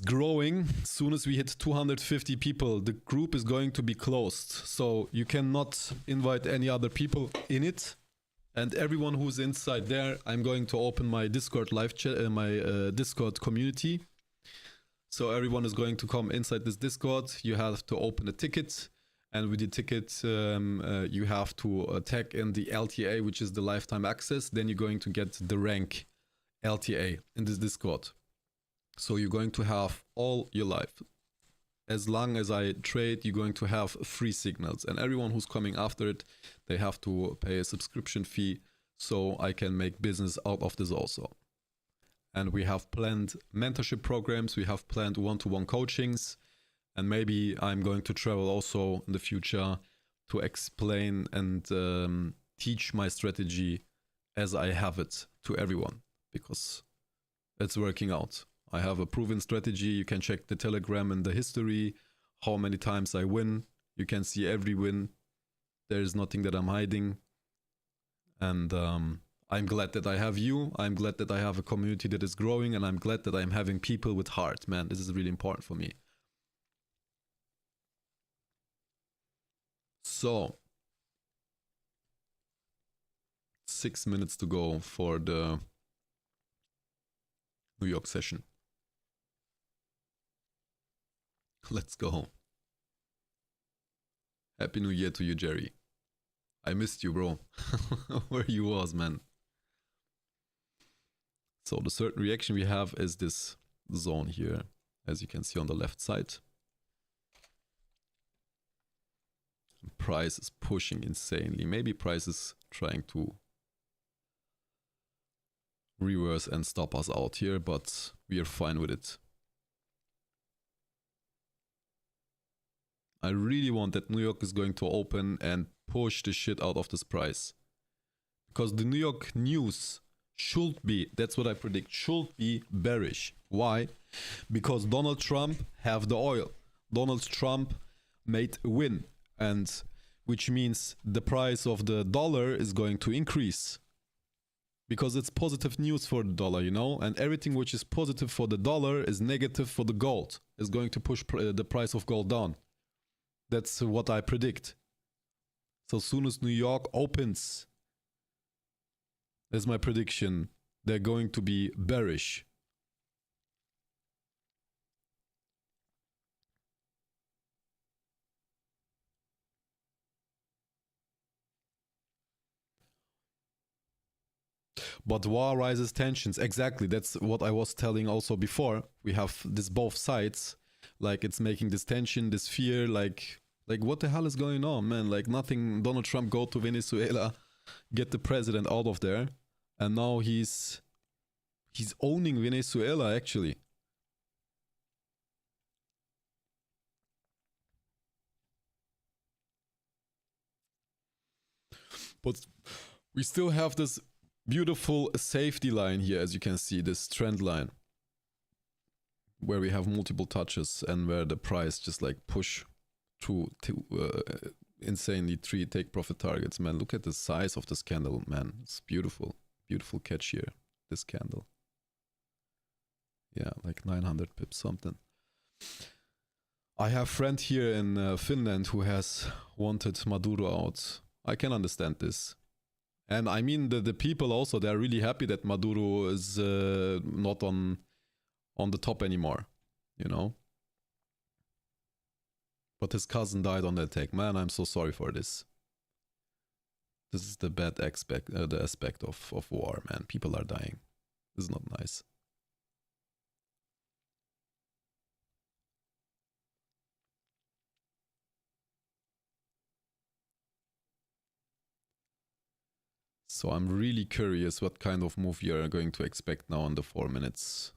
growing. As soon as we hit 250 people, the group is going to be closed. So you cannot invite any other people in it. And everyone who's inside there, I'm going to open my Discord live chat, my Discord community. So everyone is going to come inside this Discord. You have to open a ticket. And with the ticket, you have to tag in the LTA, which is the lifetime access. Then you're going to get the rank LTA in this Discord. So you're going to have all your life. As long as I trade, you're going to have free signals. And everyone who's coming after it, they have to pay a subscription fee, so I can make business out of this also. And we have planned mentorship programs. We have planned one-to-one coachings. And maybe I'm going to travel also in the future to explain and teach my strategy as I have it to everyone, because it's working out. I have a proven strategy. You can check the Telegram and the history, how many times I win. You can see every win. There is nothing that I'm hiding. And I'm glad that I have you. I'm glad that I have a community that is growing, and I'm glad that I'm having people with heart. Man, this is really important for me. So, 6 minutes to go for the New York session. Let's go. Happy New Year to you, Jerry. I missed you, bro. Where you was, man. So the certain reaction we have is this zone here, as you can see on the left side. Price is pushing insanely. Maybe price is trying to reverse and stop us out here, but we are fine with it. I really want that New York is going to open and push the shit out of this price, because the New York news should be, that's what I predict, should be bearish. Why? Because Donald Trump have the oil. Donald Trump made a win, and which means the price of the dollar is going to increase. Because it's positive news for the dollar, you know? And everything which is positive for the dollar is negative for the gold. Is going to push the price of gold down. That's what I predict. So soon as New York opens, that's my prediction, they're going to be bearish. But war rises tensions. Exactly. That's what I was telling also before. We have this both sides. Like it's making this tension, this fear. Like what the hell is going on, man? Like nothing. Donald Trump go to Venezuela, get the president out of there, and now he's owning Venezuela actually. But we still have this beautiful safety line here, as you can see, this trend line, where we have multiple touches and where the price just like push to insanely 3 take profit targets. Man, look at the size of this candle, man. It's beautiful. Beautiful catch here, this candle. Yeah, like 900 pips something. I have a friend here in Finland who has wanted Maduro out. I can understand this. And I mean, the people also, they're really happy that Maduro is not on the top anymore, you know? But his cousin died on the attack. Man, I'm so sorry for this. This is the bad aspect, the aspect of war, man. People are dying. This is not nice. So I'm really curious what kind of move you are going to expect now on the 4 minutes.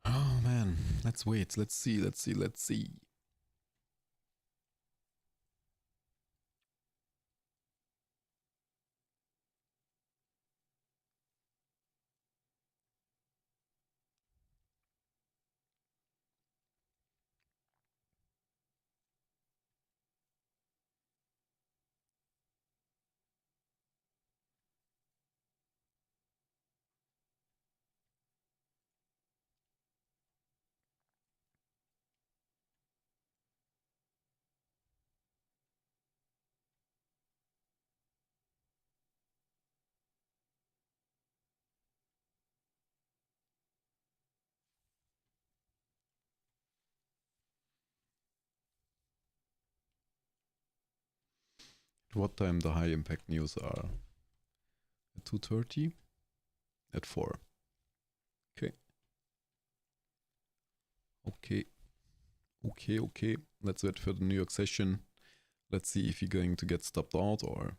Oh man, let's wait. Let's see. At what time the high impact news are? At 2:30? At 4. Okay. Okay. Let's wait for the New York session. Let's see if you're going to get stopped out or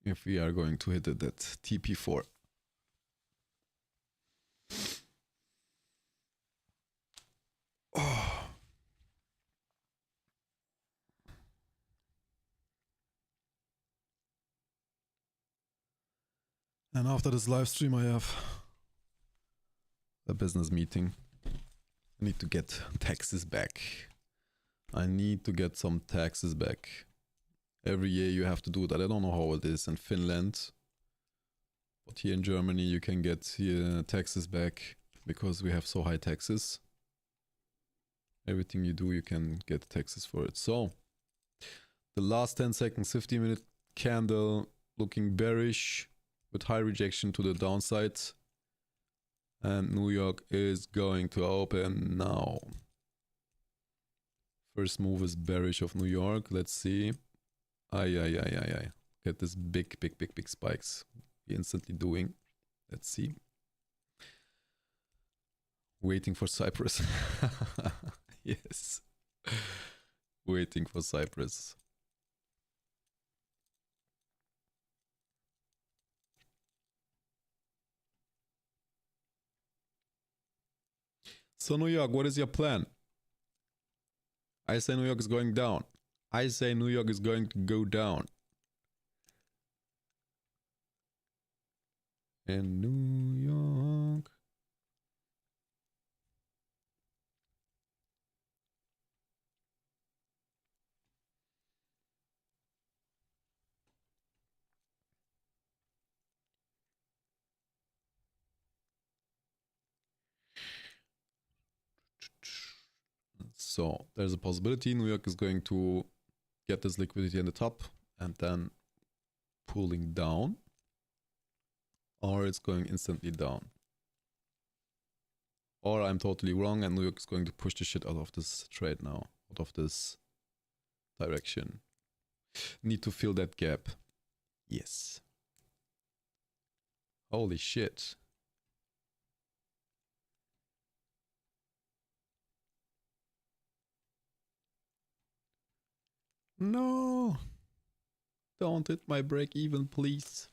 if we are going to hit it at TP4. Oh. And after this live stream, I have a business meeting. I need to get taxes back. I need to get some taxes back. Every year you have to do that. I don't know how it is in Finland. But here in Germany, you can get taxes back because we have so high taxes. Everything you do, you can get taxes for it. So, the last 10 seconds, 15-minute candle looking bearish with high rejection to the downside. And New York is going to open now. First move is bearish of New York. Let's see. Ay. Get this big spikes. Instantly doing. Let's see. Waiting for Cyprus. Yes. Waiting for Cyprus. So New York, what is your plan? I say New York is going down. I say New York is going to go down. In New York. So there's a possibility New York is going to get this liquidity in the top and then pulling down, or it's going instantly down. Or I'm totally wrong and New York is going to push the shit out of this trade now, out of this direction. Need to fill that gap. Yes. Holy shit. No. Don't hit my break even, please.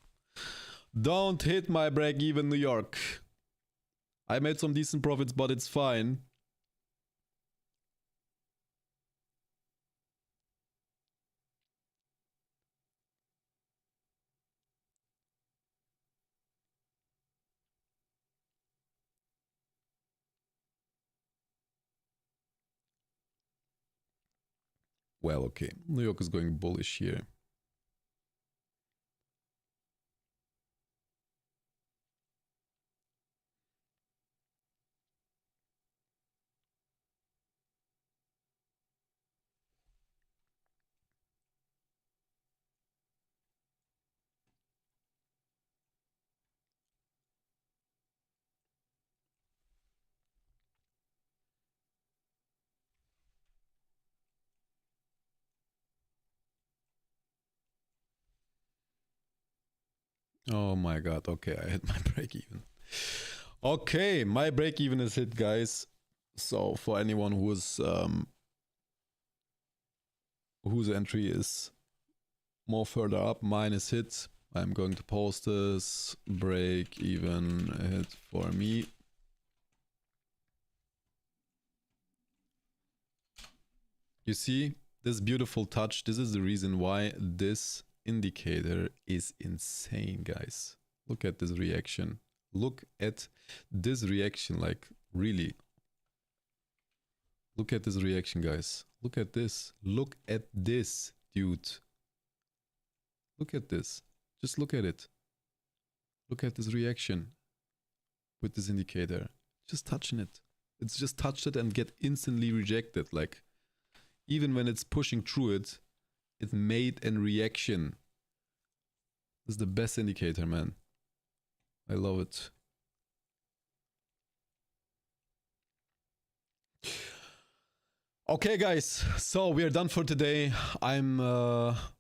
Don't hit my break even, New York. I made some decent profits, but it's fine. Well, okay. New York is going bullish here. Oh my god, okay, I hit my break even. Okay, my break even is hit, guys. So for anyone whose entry is more further up, mine is hit. I'm going to post this break even hit for me. You see this beautiful touch. This is the reason why this indicator is insane, guys. Look at this reaction. Look at this reaction, like really. Look at this reaction, guys. Look at this. Look at this, dude. Look at this. Just look at it. Look at this reaction with this indicator. Just touching it. It's just touched it and get instantly rejected. Like, even when it's pushing through it, it made a reaction. This is the best indicator, man. I love it. Okay, guys, so we are done for today. I'm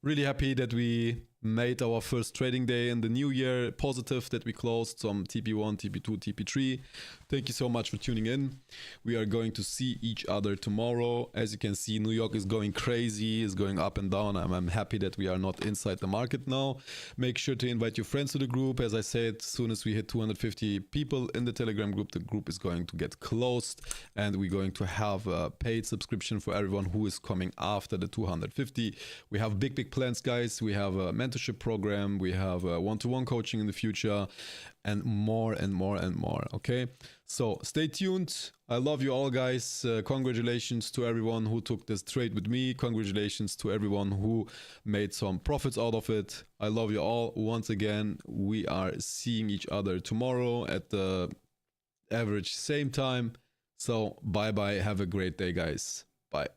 really happy that we made our first trading day in the new year. Positive that we closed some TP1, TP2, TP3. Thank you so much for tuning in. We are going to see each other tomorrow. As you can see, New York is going crazy, is going up and down. I'm happy that we are not inside the market now. Make sure to invite your friends to the group. As I said, as soon as we hit 250 people in the Telegram group, the group is going to get closed and we're going to have a paid subscription for everyone who is coming after the 250. We have big plans, guys. We have a mentorship mentorship program, we have one-to-one coaching in the future, and more and more and more. Okay, so stay tuned. I love you all, guys. Congratulations to everyone who took this trade with me. Congratulations to everyone who made some profits out of it. I love you all. Once again, we are seeing each other tomorrow at the average same time. So bye bye. Have a great day, guys. Bye.